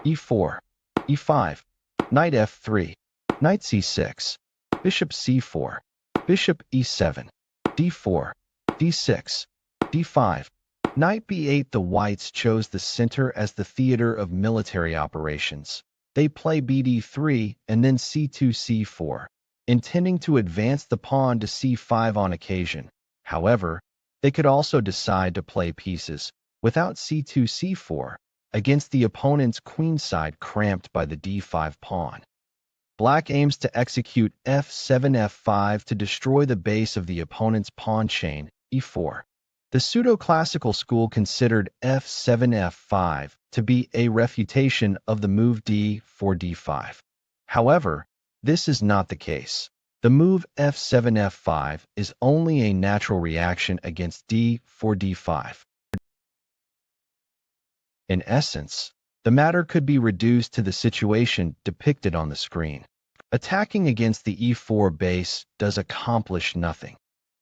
e4, e5, knight f3, knight c6, bishop c4, bishop e7, d4, d6, d5, knight b8. The whites chose the center as the theater of military operations. They play bd3 and then c2, c4, intending to advance the pawn to c5 on occasion. However, they could also decide to play pieces without c2, c4, against the opponent's queenside cramped by the d5 pawn. Black aims to execute f7 f5 to destroy the base of the opponent's pawn chain, e4. The pseudo-classical school considered f7 f5 to be a refutation of the move d4 d5. However, this is not the case. The move f7 f5 is only a natural reaction against d4 d5. In essence, the matter could be reduced to the situation depicted on the screen. Attacking against the e4 base does accomplish nothing.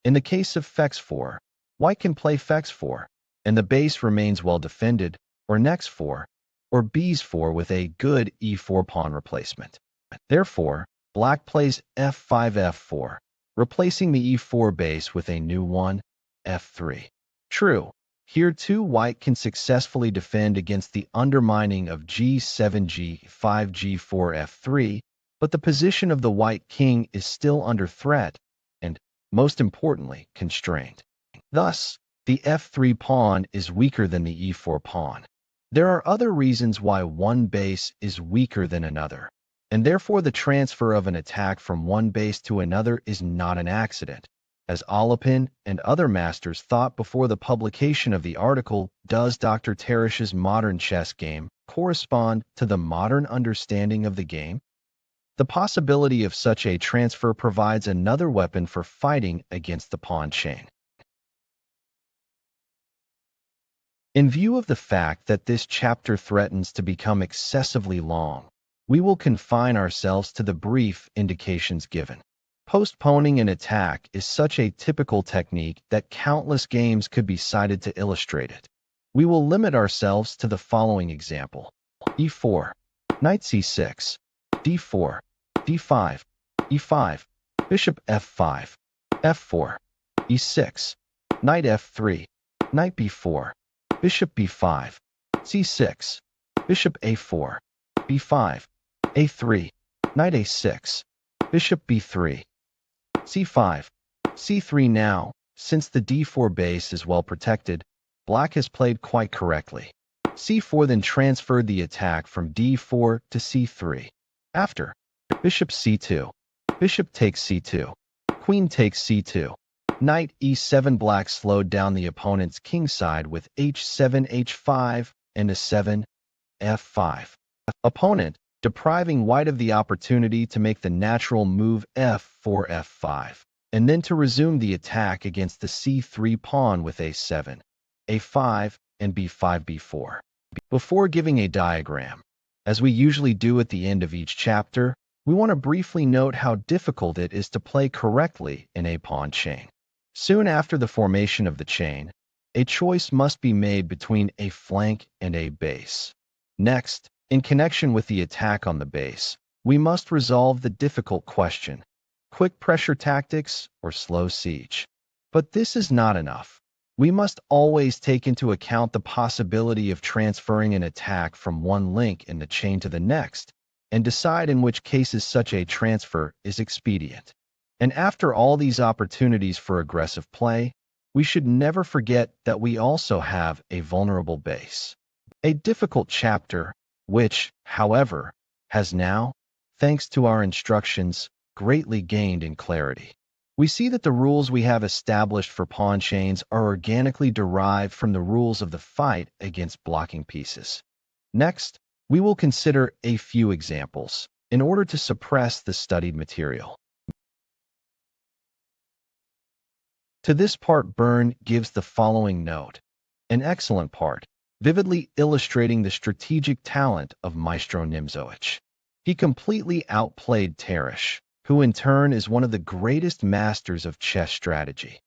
In the case of fx4, white can play fx4, and the base remains well defended, or nex4, or bs4 with a good e4 pawn replacement. Therefore, black plays f5 f4, replacing the e4 base with a new one, f3. True, here too white can successfully defend against the undermining of g7 g5 g4 f3, but the position of the white king is still under threat and, most importantly, constrained. Thus, the f3 pawn is weaker than the e4 pawn. There are other reasons why one base is weaker than another, and therefore the transfer of an attack from one base to another is not an accident. As Alapin and other masters thought before the publication of the article, does Dr. Tarrasch's modern chess game correspond to the modern understanding of the game? The possibility of such a transfer provides another weapon for fighting against the pawn chain. In view of the fact that this chapter threatens to become excessively long, we will confine ourselves to the brief indications given. Postponing an attack is such a typical technique that countless games could be cited to illustrate it. We will limit ourselves to the following example. e4, knight c6, d4, d5, e5, bishop f5, f4, e6, knight f3, knight b4, bishop b5, c6, bishop a4, b5, a3, knight a6, bishop b3, c5, c3. Now, since the d4 base is well protected, black has played quite correctly. c4 then transferred the attack from d4 to c3. After, bishop c2, bishop takes c2, queen takes c2, knight e7. Black slowed down the opponent's kingside with h7 h5 and a7 f5. Opponent, depriving white of the opportunity to make the natural move f4 f5, and then to resume the attack against the c3 pawn with a7, a5, and b5 b4. Before giving a diagram, as we usually do at the end of each chapter, we want to briefly note how difficult it is to play correctly in a pawn chain. Soon after the formation of the chain, a choice must be made between a flank and a base. Next, in connection with the attack on the base, we must resolve the difficult question: quick pressure tactics or slow siege? But this is not enough. We must always take into account the possibility of transferring an attack from one link in the chain to the next, and decide in which cases such a transfer is expedient. And after all these opportunities for aggressive play, we should never forget that we also have a vulnerable base. A difficult chapter, which, however, has now, thanks to our instructions, greatly gained in clarity. We see that the rules we have established for pawn chains are organically derived from the rules of the fight against blocking pieces. Next, we will consider a few examples in order to suppress the studied material. To this part, Byrne gives the following note, an excellent part, vividly illustrating the strategic talent of Maestro Nimzowitsch. He completely outplayed Tarrasch, who in turn is one of the greatest masters of chess strategy.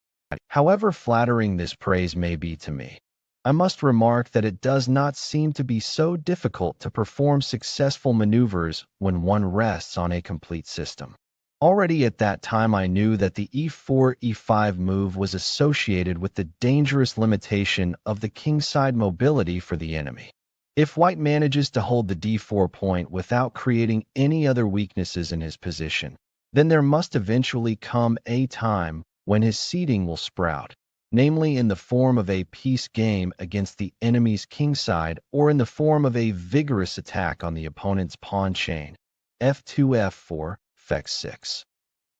However flattering this praise may be to me, I must remark that it does not seem to be so difficult to perform successful maneuvers when one rests on a complete system. Already at that time I knew that the e4 e5 move was associated with the dangerous limitation of the kingside mobility for the enemy. If white manages to hold the d4 point without creating any other weaknesses in his position, then there must eventually come a time when his seating will sprout. namely in the form of a peace game against the enemy's kingside or in the form of a vigorous attack on the opponent's pawn chain, f2, f4, f6.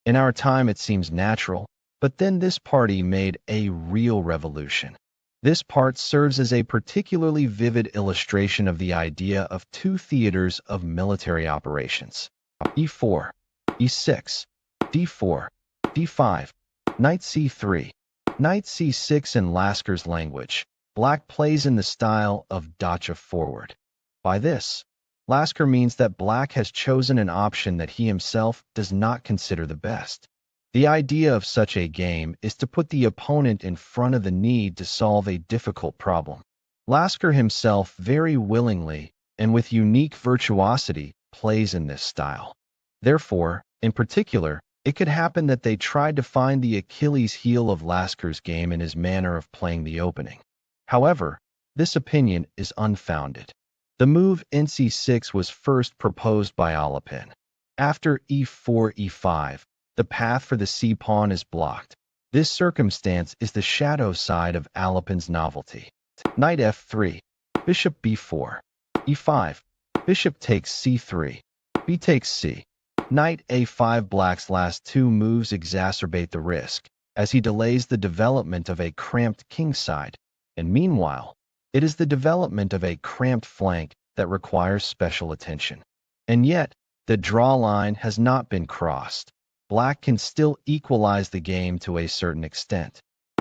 In our time it seems natural, but then this party made a real revolution. This part serves as a particularly vivid illustration of the idea of two theaters of military operations. e4, e6, d4, d5, knight c3, knight c6 in Lasker's language. Black plays in the style of dacha forward. By this, Lasker means that Black has chosen an option that he himself does not consider the best. The idea of such a game is to put the opponent in front of the need to solve a difficult problem. Lasker himself very willingly and with unique virtuosity plays in this style. Therefore, in particular, it could happen that they tried to find the Achilles heel of Lasker's game in his manner of playing the opening. However, this opinion is unfounded. The move nc6 was first proposed by Alapin. After e4, e5, the path for the c-pawn is blocked. This circumstance is the shadow side of Alapin's novelty. Knight f3, bishop b4, e5, bishop takes c3, b takes c. Knight a5. Black's last two moves exacerbate the risk, as he delays the development of a cramped kingside, and meanwhile, it is the development of a cramped flank that requires special attention. And yet, the draw line has not been crossed. Black can still equalize the game to a certain extent.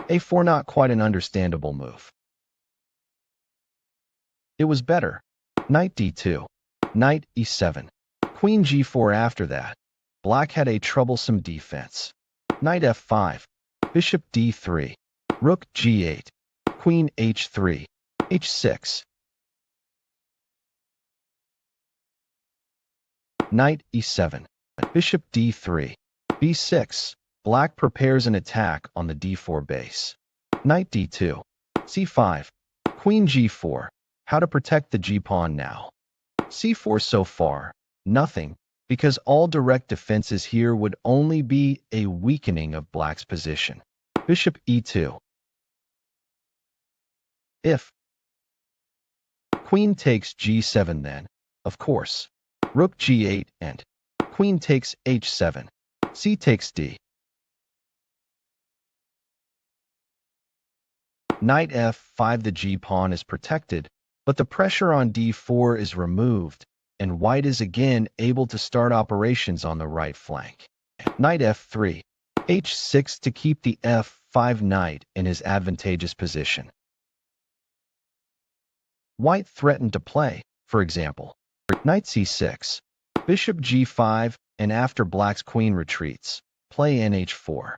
a4 not quite an understandable move. It was better. Knight d2, knight e7, queen g4. After that, Black had a troublesome defense. Knight f5, bishop d3, rook g8, queen h3, h6. Knight e7, bishop d3, b6. Black prepares an attack on the d4 base. Knight d2, c5, queen g4. How to protect the g-pawn now? c4 so far, nothing, because all direct defenses here would only be a weakening of Black's position. Bishop e2. If queen takes g7, then, of course, rook g8 and queen takes h7, c takes d. Knight f5. The g-pawn is protected, but the pressure on d4 is removed, and White is again able to start operations on the right flank. Knight f3, h6 to keep the f5 knight in his advantageous position. White threatened to play, for example, knight c6, bishop g5, and after Black's queen retreats, play nh4.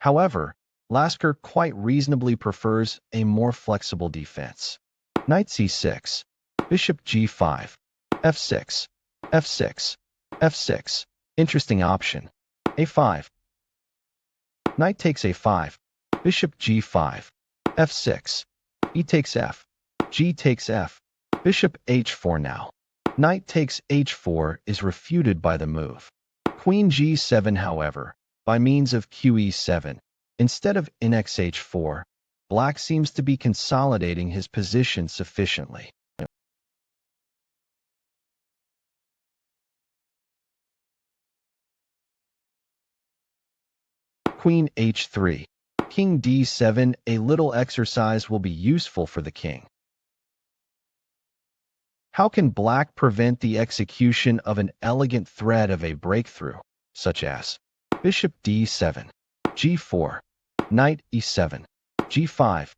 However, Lasker quite reasonably prefers a more flexible defense. Knight c6, bishop g5, f6, f6, f6. Interesting option. a5. Knight takes a5, bishop g5, f6, e takes f, g takes f, bishop h4 now. Knight takes h4 is refuted by the move. Queen g7, however, by means of QE7, instead of nxh4, Black seems to be consolidating his position sufficiently. Queen h3, king d7. A little exercise will be useful for the king. How can Black prevent the execution of an elegant thread of a breakthrough, such as bishop d7, g4, knight e7, g5,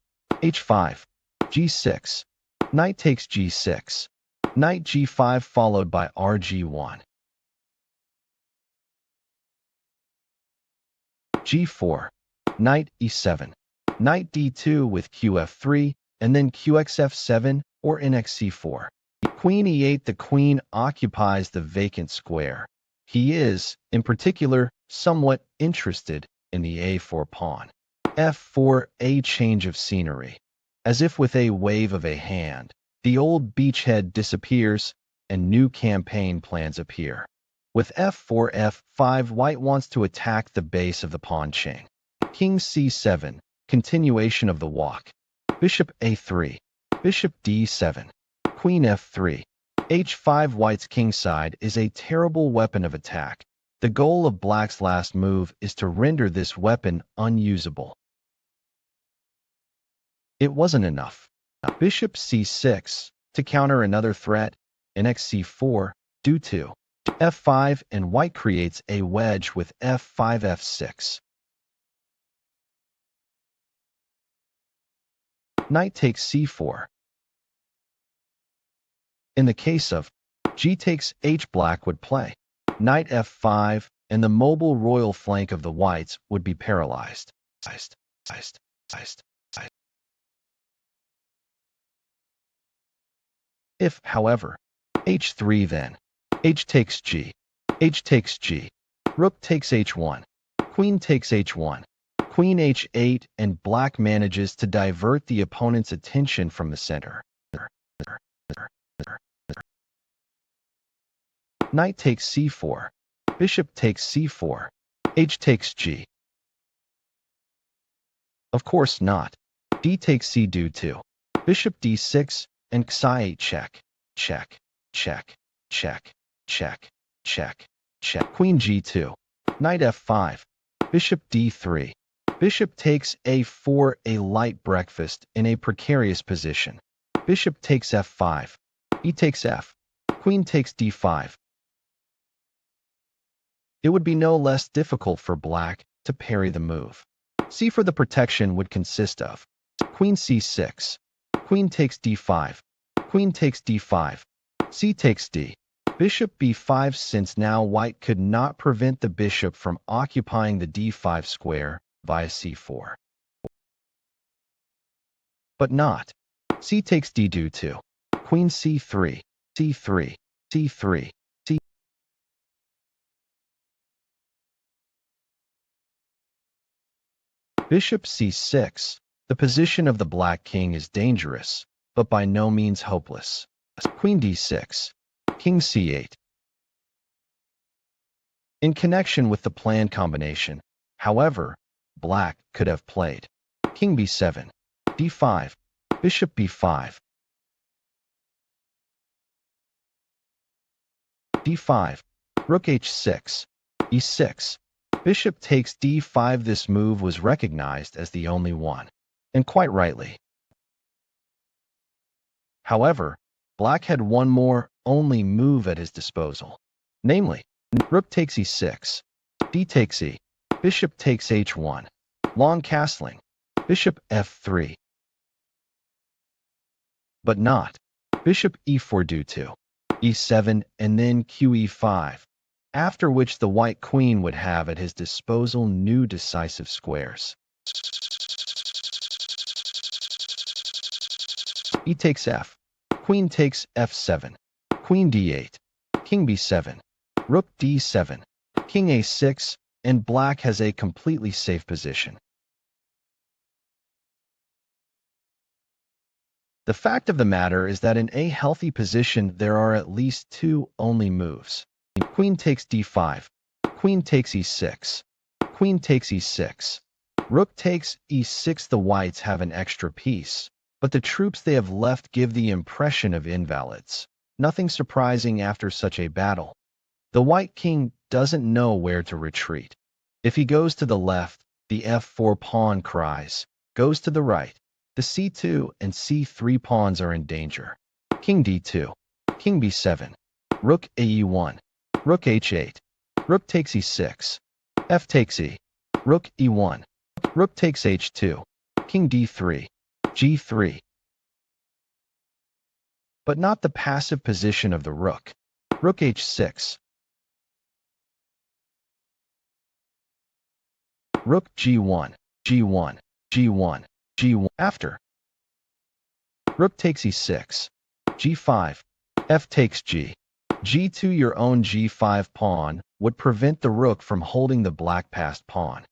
h5, g6, knight takes g6, knight g5 followed by rg1, g4, knight e7, knight d2 with qf3, and then qxf7 or nxc4. Queen e8. The queen occupies the vacant square. He is, in particular, somewhat interested in the a4 pawn. f4. A change of scenery. As if with a wave of a hand, the old beachhead disappears and new campaign plans appear. With f4, f5, white wants to attack the base of the pawn chain. King c7, continuation of the walk. Bishop a3, bishop d7, queen f3, h5. White's kingside is a terrible weapon of attack. The goal of black's last move is to render this weapon unusable. It wasn't enough. Bishop c6, to counter another threat, and xc4, do 2. f5, and white creates a wedge with f5, f6. Knight takes c4. In the case of g takes h, black would play knight f5, and the mobile royal flank of the whites would be paralyzed. If, however, h3, then h takes g, rook takes h1, queen takes h1, queen h8, and black manages to divert the opponent's attention from the center. Knight takes c4, bishop takes c4, h takes g. Of course not. D takes c, do 2. Bishop d6, and xi8, check, check, check, check, check, check, check. Queen g2, knight f5, bishop d3. Bishop takes a4, a light breakfast in a precarious position. Bishop takes f5, e takes f, queen takes d5. It would be no less difficult for black to parry the move. C4, the protection would consist of queen c6, queen takes d5, queen takes d5, c takes d, bishop b5, since now white could not prevent the bishop from occupying the d5 square via c4. But not. C takes d, do 2. Queen c3, c3, c3, c. Bishop c6. The position of the black king is dangerous, but by no means hopeless. Queen d6, king c8. In connection with the planned combination, however, black could have played king b7, d5, bishop b5, d5, rook h6, e6, bishop takes d5. This move was recognized as the only one, and quite rightly. However, black had one more only move at his disposal, namely, rook takes e6, d takes e, bishop takes h1, long castling, bishop f3. But not. Bishop e4, do 2, e7, and then qe5, after which the white queen would have at his disposal new decisive squares. E takes f, queen takes f7, queen d8, king b7, rook d7, king a6, and black has a completely safe position. The fact of the matter is that in a healthy position there are at least two only moves. Queen takes d5, queen takes e6, queen takes e6, rook takes e6. The whites have an extra piece, but the troops they have left give the impression of invalids. Nothing surprising after such a battle. The white king doesn't know where to retreat. If he goes to the left, the f4 pawn cries. Goes to the right, the c2 and c3 pawns are in danger. King d2, king b7, rook ae1, rook h8, rook takes e6, f takes e, rook e1, rook takes h2, king d3, g3. But not the passive position of the rook. Rook h6, rook g1, g1, g1, g1. After rook takes e6, g5, f takes g, g2. Your own g5 pawn would prevent the rook from holding the black passed pawn.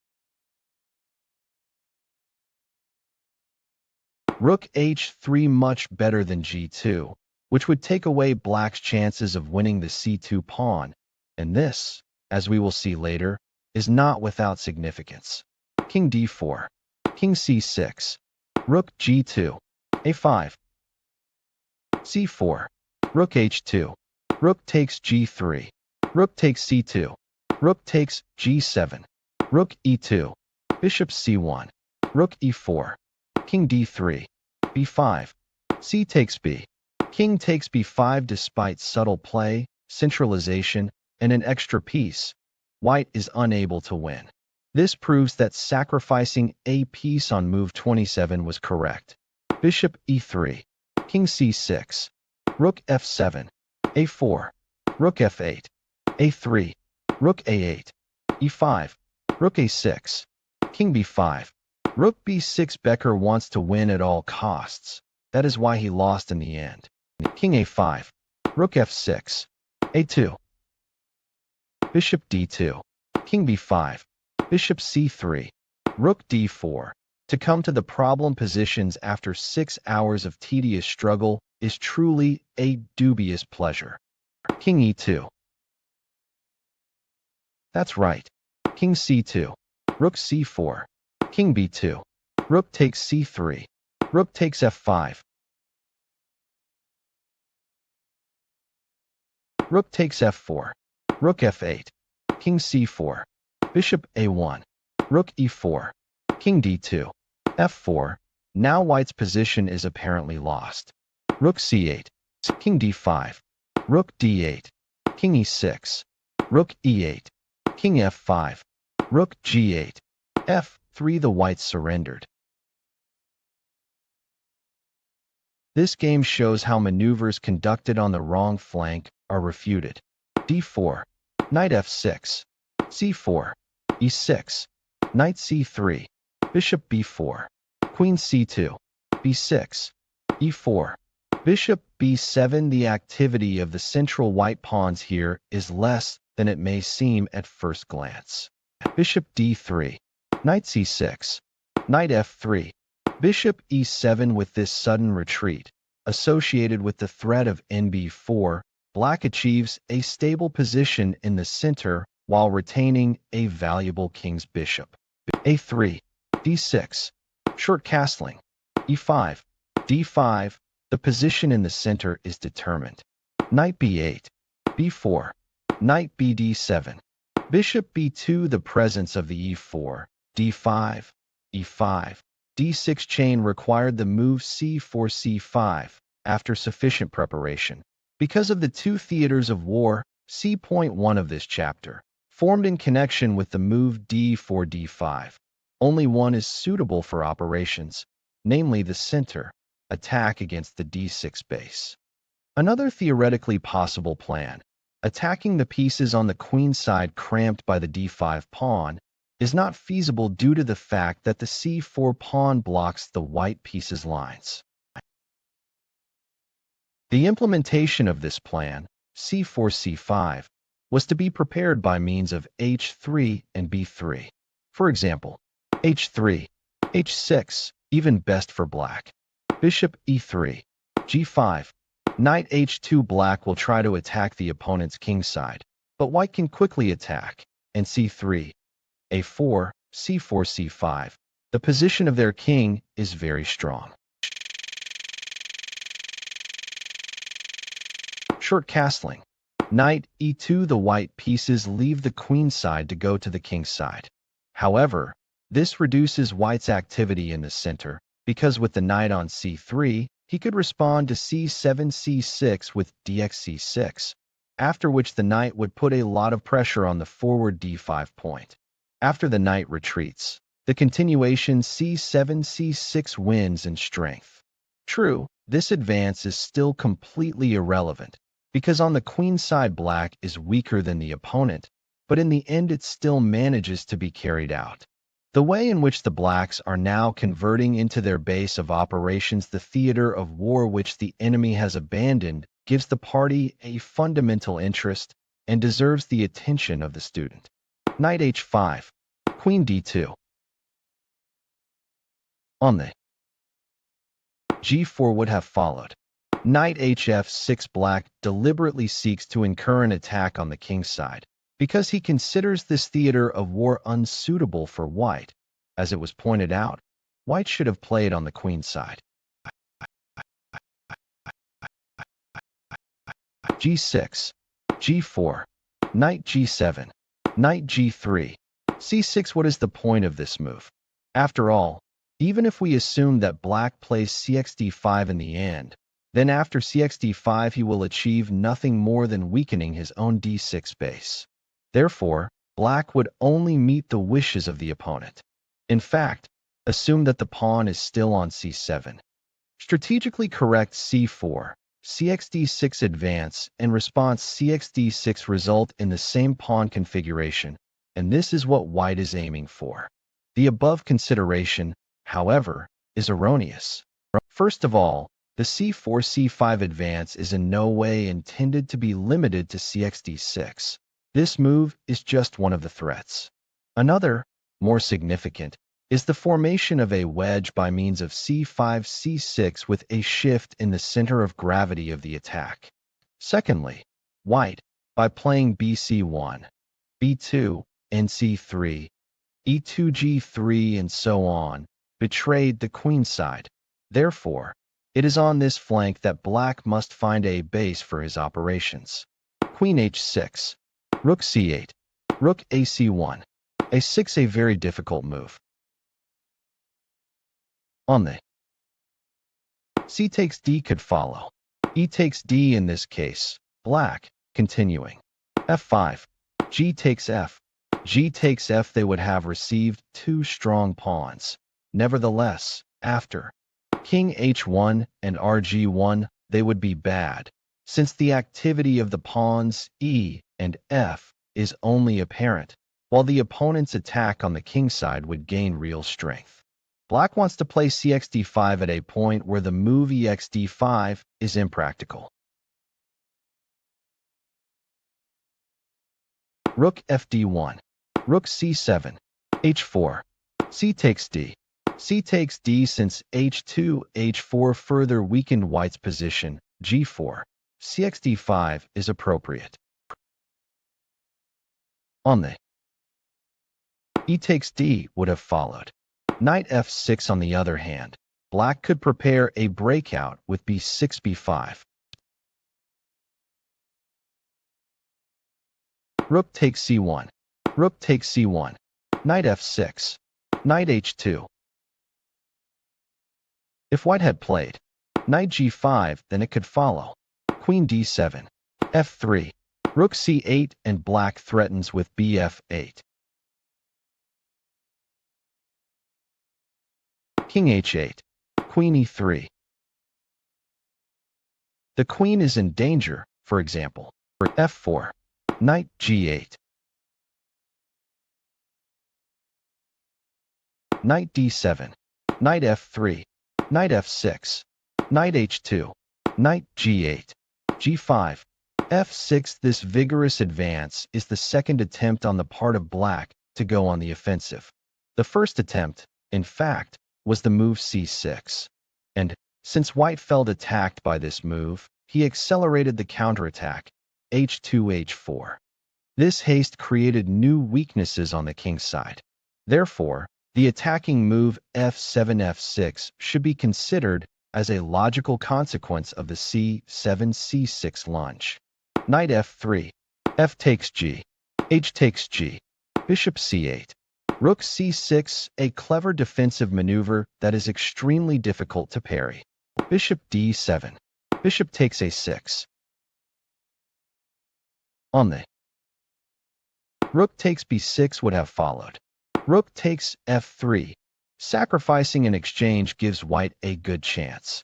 Rook h3, much better than g2, which would take away black's chances of winning the c2 pawn, And this, as we will see later, is not without significance. King d4, king c6, rook g2, a5, c4, rook h2, rook takes g3, rook takes c2, rook takes g7, rook e2, bishop c1, rook e4, king d3, b5, c takes b, king takes b5. Despite subtle play, centralization, and an extra piece, white is unable to win. This proves that sacrificing a piece on move 27 was correct. Bishop e3, king c6, rook f7, a4, rook f8, a3, rook a8, e5, rook a6, king b5, rook b6. Becker wants to win at all costs. That is why he lost in the end. King a5, rook f6, a2, bishop d2, king b5, bishop c3, rook d4. To come to the problem positions after 6 hours of tedious struggle is truly a dubious pleasure. King e2. That's right. King c2, rook c4, king b2, rook takes c3, rook takes f5, rook takes f4, rook f8, king c4, bishop a1, rook e4, king d2, f4. Now white's position is apparently lost. Rook c8, king d5, rook d8, king e6, rook e8, king f5, rook g8, f3. The whites surrendered. This game shows how maneuvers conducted on the wrong flank are refuted. d4, knight f6, c4, e6, knight c3, bishop b4, queen c2, b6, e4, bishop b7. The activity of the central white pawns here is less than it may seem at first glance. Bishop d3, knight c6, knight f3, bishop e7. With this sudden retreat, associated with the threat of nb4, black achieves a stable position in the center while retaining a valuable king's bishop. a3, d6, short castling, e5, d5. The position in the center is determined. Knight b8, b4, knight bd7, bishop b2. The presence of the e4, d5, e5, d6 chain required the move c4, c5 after sufficient preparation. Because of the two theaters of war, see point 1 of this chapter, formed in connection with the move d4, d5. Only one is suitable for operations, namely the center, attack against the d6 base. Another theoretically possible plan, attacking the pieces on the queen side cramped by the d5 pawn, is not feasible due to the fact that the c4 pawn blocks the white piece's lines. The implementation of this plan, c4, c5, was to be prepared by means of h3 and b3. For example, h3, h6, even best for black. Bishop e3, g5, knight h2. Black will try to attack the opponent's king side, but white can quickly attack, and c3, a4, c4, c5. The position of their king is very strong. Short castling. Knight e2. The white pieces leave the queen side to go to the king side. However, this reduces white's activity in the center, because with the knight on c3, he could respond to c7, c6 with dx c6, after which the knight would put a lot of pressure on the forward d5 point. After the knight retreats, the continuation c7, c6 wins in strength. True, this advance is still completely irrelevant, because on the queen side black is weaker than the opponent, but in the end it still manages to be carried out. The way in which the blacks are now converting into their base of operations the theater of war which the enemy has abandoned gives the party a fundamental interest and deserves the attention of the student. Knight h5, queen d2. On the g4 would have followed. Knight hf6. Black deliberately seeks to incur an attack on the king's side, because he considers this theater of war unsuitable for white. As it was pointed out, white should have played on the queen side. G6, G4, Knight G7, Knight G3, C6. What is the point of this move? After all, even if we assume that black plays CxD5 in the end, then after CxD5 he will achieve nothing more than weakening his own D6 base. Therefore, black would only meet the wishes of the opponent. In fact, assume that the pawn is still on C7. Strategically correct C4, CxD6 advance, and response CxD6 result in the same pawn configuration, and this is what white is aiming for. The above consideration, however, is erroneous. First of all, the C4-C5 advance is in no way intended to be limited to CxD6. This move is just one of the threats. Another, more significant, is the formation of a wedge by means of C5-C6 with a shift in the center of gravity of the attack. Secondly, white, by playing BC1, B2, and C3, E2G3 and so on, betrayed the queen side. Therefore, it is on this flank that black must find a base for his operations. Queen H6, Rook C8, Rook AC1, A6. A very difficult move. On the C takes D could follow. E takes D in this case, black, continuing. F5, G takes F, G takes F. They would have received two strong pawns. Nevertheless, after King H1 and RG1, they would be bad, since the activity of the pawns E and F is only apparent, while the opponent's attack on the king side would gain real strength. Black wants to play CxD5 at a point where the move ExD5 is impractical. Rook FD1, Rook C7, H4, C takes D. C takes D since H2, H4 further weakened white's position, G4, CxD5 is appropriate. On the E takes D would have followed. Knight F6 on the other hand, black could prepare a breakout with B6, B5. Rook takes C1, Rook takes C1, Knight F6, Knight H2. If white had played Knight G5, then it could follow Queen D7, F3, Rook C8, and black threatens with Bf8. King H8, Queen E3. The queen is in danger, for example, for F4, Knight G8. Knight D7, Knight F3, Knight F6, Knight H2, Knight G8, G5, F6. This vigorous advance is the second attempt on the part of black to go on the offensive. The first attempt, in fact, was the move C6, and, since white felt attacked by this move, he accelerated the counterattack, H2, H4. This haste created new weaknesses on the king's side. Therefore, the attacking move F7, F6 should be considered as a logical consequence of the C7, C6 launch. Knight F3, F takes G, H takes G, Bishop C8. Rook C6, a clever defensive maneuver that is extremely difficult to parry. Bishop D7, Bishop takes A6. On the Rook takes B6 would have followed. Rook takes F3. Sacrificing in exchange gives white a good chance.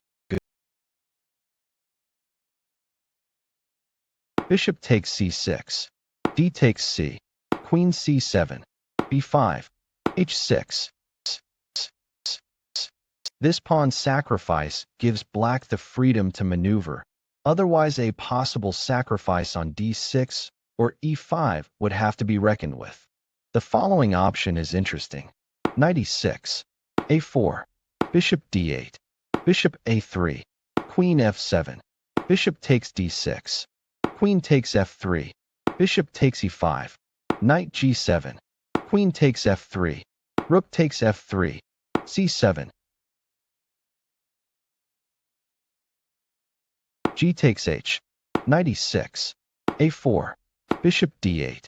Bishop takes C6. D takes C. Queen C7. B5. H6. This pawn sacrifice gives black the freedom to maneuver. Otherwise, a possible sacrifice on D6 or E5 would have to be reckoned with. The following option is interesting. Knight E6, A4, Bishop D8, Bishop A3, Queen F7, Bishop takes D6, Queen takes F3, Bishop takes E5, Knight g7. Queen takes f3. Rook takes f3. c7. G takes h. Knight e6. a4. Bishop d8.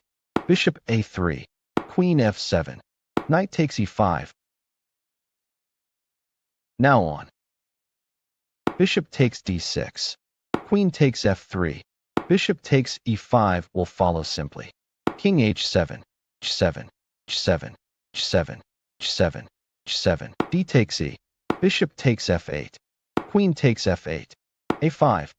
Bishop a3. Queen f7. Knight takes e5. Now on. Bishop takes d6. Queen takes f3. Bishop takes e5 will follow simply. King h7. h7. h7. h7. h7. h7. D takes e. Bishop takes f8. Queen takes f8. a5.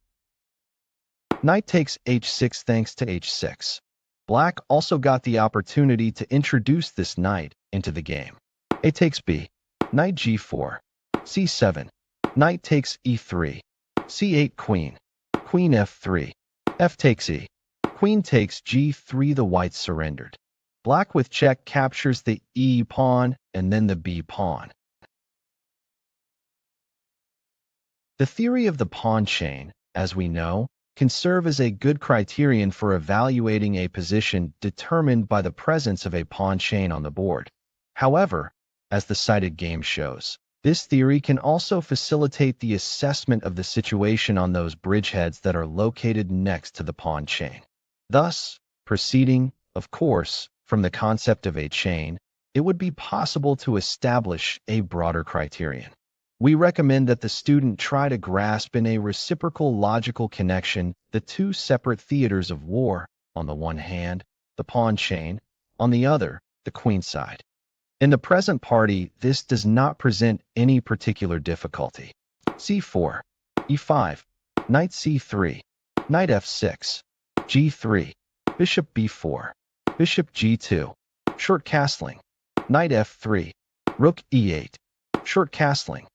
Knight takes h6 thanks to h6. Black also got the opportunity to introduce this knight into the game. A takes b. Knight g4. c7. Knight takes e3. c8 queen. Queen f3. F takes e. Queen takes g3. The whites surrendered. Black with check captures the e pawn and then the b pawn. The theory of the pawn chain, as we know, can serve as a good criterion for evaluating a position determined by the presence of a pawn chain on the board. However, as the cited game shows, this theory can also facilitate the assessment of the situation on those bridgeheads that are located next to the pawn chain. Thus, proceeding, of course, from the concept of a chain, it would be possible to establish a broader criterion. We recommend that the student try to grasp in a reciprocal logical connection the two separate theaters of war, on the one hand, the pawn chain, on the other, the queen side. In the present party, this does not present any particular difficulty. c4, e5, knight c3, knight f6, g3, bishop b4, bishop g2, short castling, knight f3, rook e8, short castling,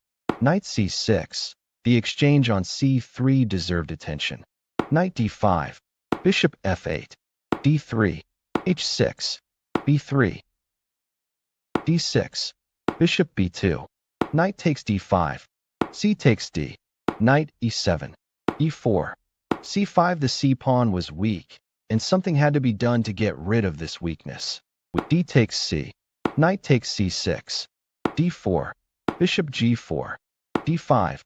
knight c6. The exchange on c3 deserved attention. Knight d5, bishop f8, d3, h6, b3, d6, bishop b2, knight takes d5, c takes d, knight e7, e4, c5. The c-pawn was weak, and something had to be done to get rid of this weakness. With d takes c, knight takes c6, d4, bishop g4, d5,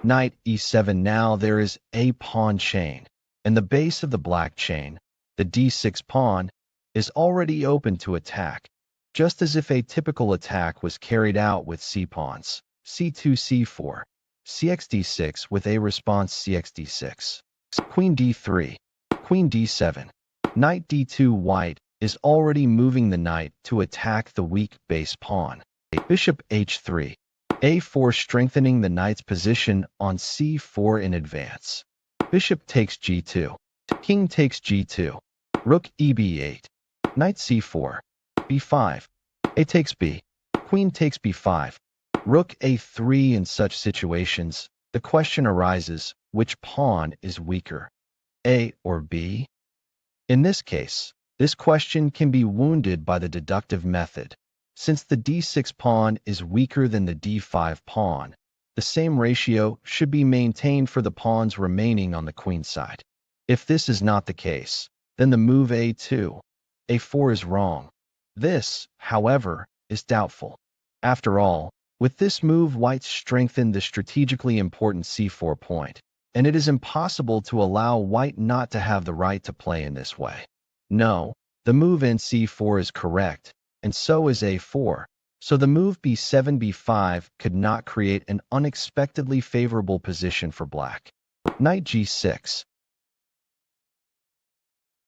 knight e7. Now there is a pawn chain, and the base of the black chain, the d6 pawn, is already open to attack, just as if a typical attack was carried out with c-pawns, c2, c4, cx d6 with a response cx d6, queen d3, queen d7, knight d2. White is already moving the knight to attack the weak base pawn. Bishop h3, a4, strengthening the knight's position on c4 in advance. Bishop takes g2, king takes g2, rook eb8, knight c4, b5, a takes b, queen takes b5, rook a3. In such situations, the question arises, which pawn is weaker, A or B? In this case, this question can be wounded by the deductive method. Since the d6 pawn is weaker than the d5 pawn, the same ratio should be maintained for the pawns remaining on the queen side. If this is not the case, then the move a2, a4 is wrong. This, however, is doubtful. After all, with this move, white strengthened the strategically important c4 point, and it is impossible to allow white not to have the right to play in this way. No, the move in c4 is correct, and so is a4, so the move b7, b5 could not create an unexpectedly favorable position for black. Knight g6.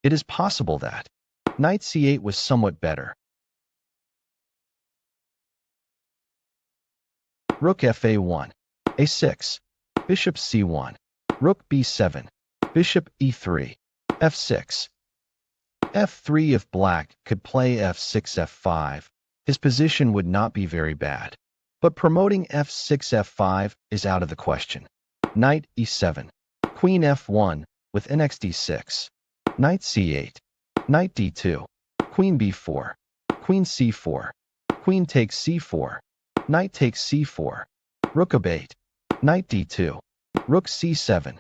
It is possible that knight c8 was somewhat better. Rook fa1, a6, bishop c1, rook b7, bishop e3, f6, f3. If black could play f6, f5, his position would not be very bad. But promoting f6, f5 is out of the question. Knight e7, queen f1 with nxd6, knight c8, knight d2, queen b4, queen c4, queen takes c4, knight takes c4, rook b8, knight d2, rook c7,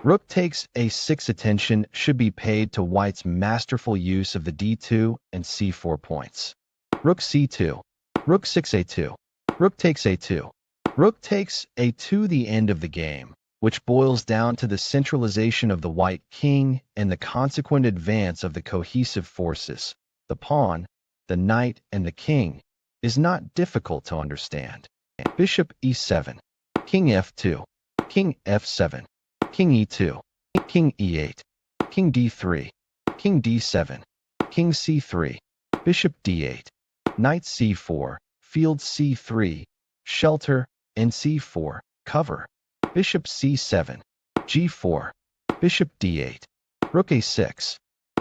Rook takes a6. Attention should be paid to white's masterful use of the d2 and c4 points. Rook c2. Rook 6a2. Rook takes a2. Rook takes a2. The end of the game, which boils down to the centralization of the white king and the consequent advance of the cohesive forces, the pawn, the knight, and the king, is not difficult to understand. Bishop e7. King f2. King f7. King e2. King e8. King d3. King d7. King c3. Bishop d8. Knight c4. Field c3. Shelter, and c4. Cover. Bishop c7. g4. Bishop d8. Rook a6.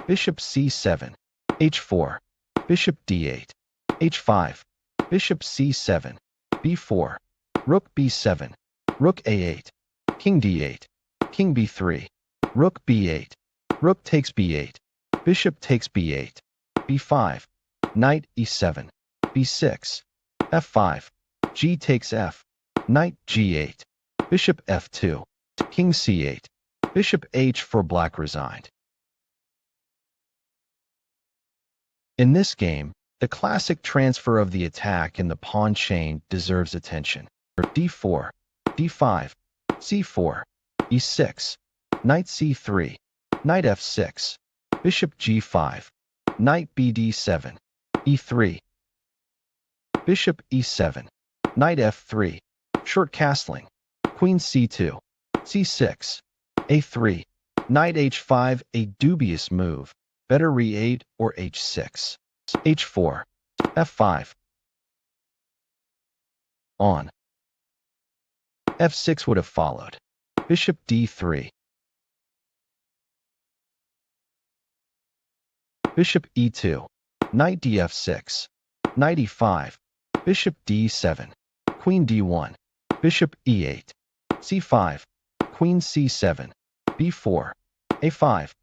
Bishop c7. h4. Bishop d8. h5. Bishop c7. b4. Rook b7. Rook a8. King d8. King b3. Rook b8. Rook takes b8. Bishop takes b8. b5. Knight e7. b6. f5. G takes f. Knight g8. Bishop f2. King c8. Bishop h4. Black resigned. In this game, the classic transfer of the attack in the pawn chain deserves attention. d4, d5, c4, e6, knight c3, knight f6, bishop g5, knight bd7, e3, bishop e7, knight f3, short castling, queen c2, c6, a3, knight h5, a dubious move, better re8 or h6, h4, f5, on. f6 would have followed. Bishop d3. Bishop e2. Knight df6. Knight e5. Bishop d7. Queen d1. Bishop e8. c5. Queen c7. b4. a5.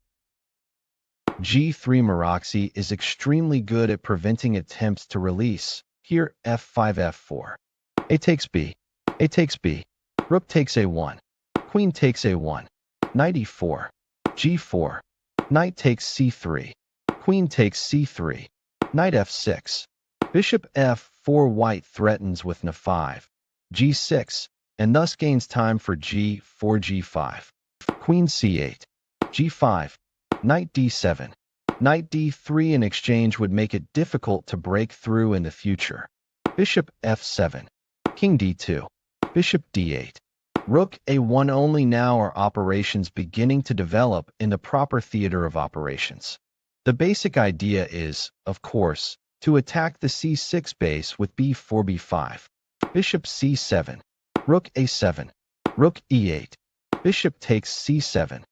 g3. Moroxy is extremely good at preventing attempts to release. Here f5, f4. A takes b. A takes b. Rook takes a1. Queen takes a1. Knight e4. g4. Knight takes c3. Queen takes c3. Knight f6. Bishop f4. White threatens with n5. g6, and thus gains time for g4, g5. Queen c8. g5. Knight d7. Knight d3 in exchange would make it difficult to break through in the future. Bishop f7. King d2. Bishop d8. Rook a1. Only now are operations beginning to develop in the proper theater of operations. The basic idea is, of course, to attack the c6 base with b4, b5. Bishop c7. Rook a7. Rook e8. Bishop takes c7.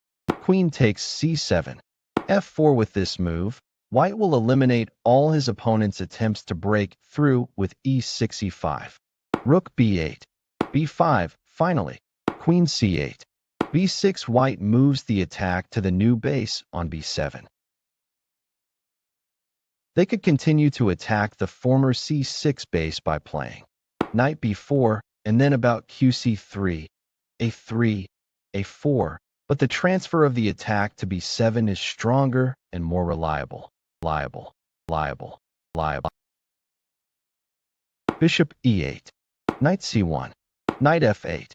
Queen takes c7. f4. With this move, white will eliminate all his opponent's attempts to break through with e6, e5. Rook b8. b5. Finally, queen c8. b6. White moves the attack to the new base on b7. They could continue to attack the former c6 base by playing knight b4 and then about qc3, a3, a4, but the transfer of the attack to b7 is stronger and more reliable. Bishop e8. Knight c1. Knight f8.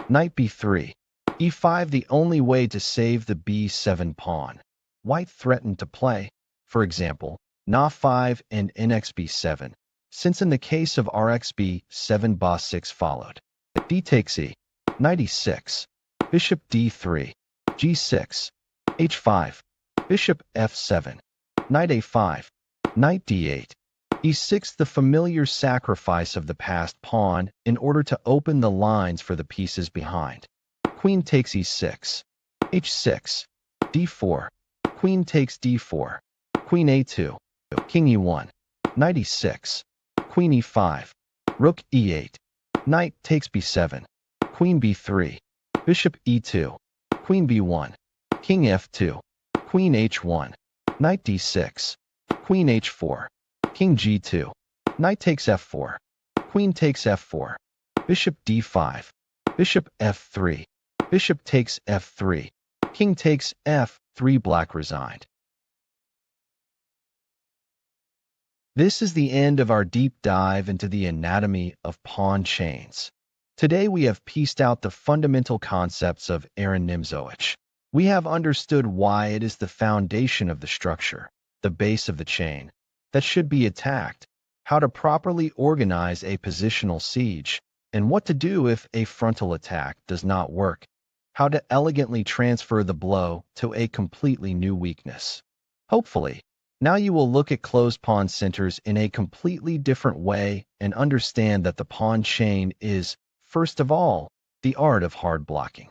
Knight b3. e5. The only way to save the b7 pawn. White threatened to play, for example, na5 and nxb7, since in the case of rxb7 ba6 followed. D takes e. Knight e6. Bishop d3. g6. h5. Bishop f7. Knight a5. Knight d8. e6. The familiar sacrifice of the passed pawn in order to open the lines for the pieces behind. Queen takes e6. h6. d4. Queen takes d4. Queen a2. King e1. Knight e6. Queen e5. Rook e8. Knight takes b7. Queen b3. Bishop e2. Queen b1. King f2. Queen h1. Knight d6. Queen h4. King g2. Knight takes f4. Queen takes f4. Bishop d5. Bishop f3. Bishop takes f3. King takes f3, black resigned. This is the end of our deep dive into the anatomy of pawn chains. Today we have pieced out the fundamental concepts of Aron Nimzowitsch. We have understood why it is the foundation of the structure, the base of the chain, that should be attacked, how to properly organize a positional siege, and what to do if a frontal attack does not work, how to elegantly transfer the blow to a completely new weakness. Hopefully, now you will look at closed pawn centers in a completely different way and understand that the pawn chain is, first of all, the art of hard blocking.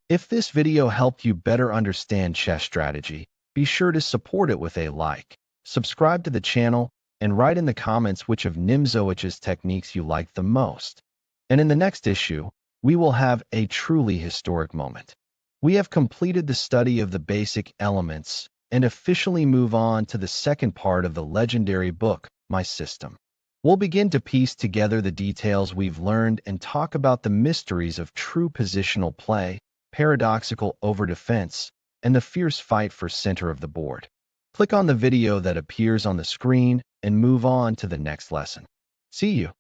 If this video helped you better understand chess strategy, be sure to support it with a like, subscribe to the channel, and write in the comments which of Nimzowicz's techniques you like the most. And in the next issue, we will have a truly historic moment. We have completed the study of the basic elements and officially move on to the second part of the legendary book, My System. We'll begin to piece together the details we've learned and talk about the mysteries of true positional play, paradoxical overdefense, and the fierce fight for center of the board. Click on the video that appears on the screen and move on to the next lesson. See you.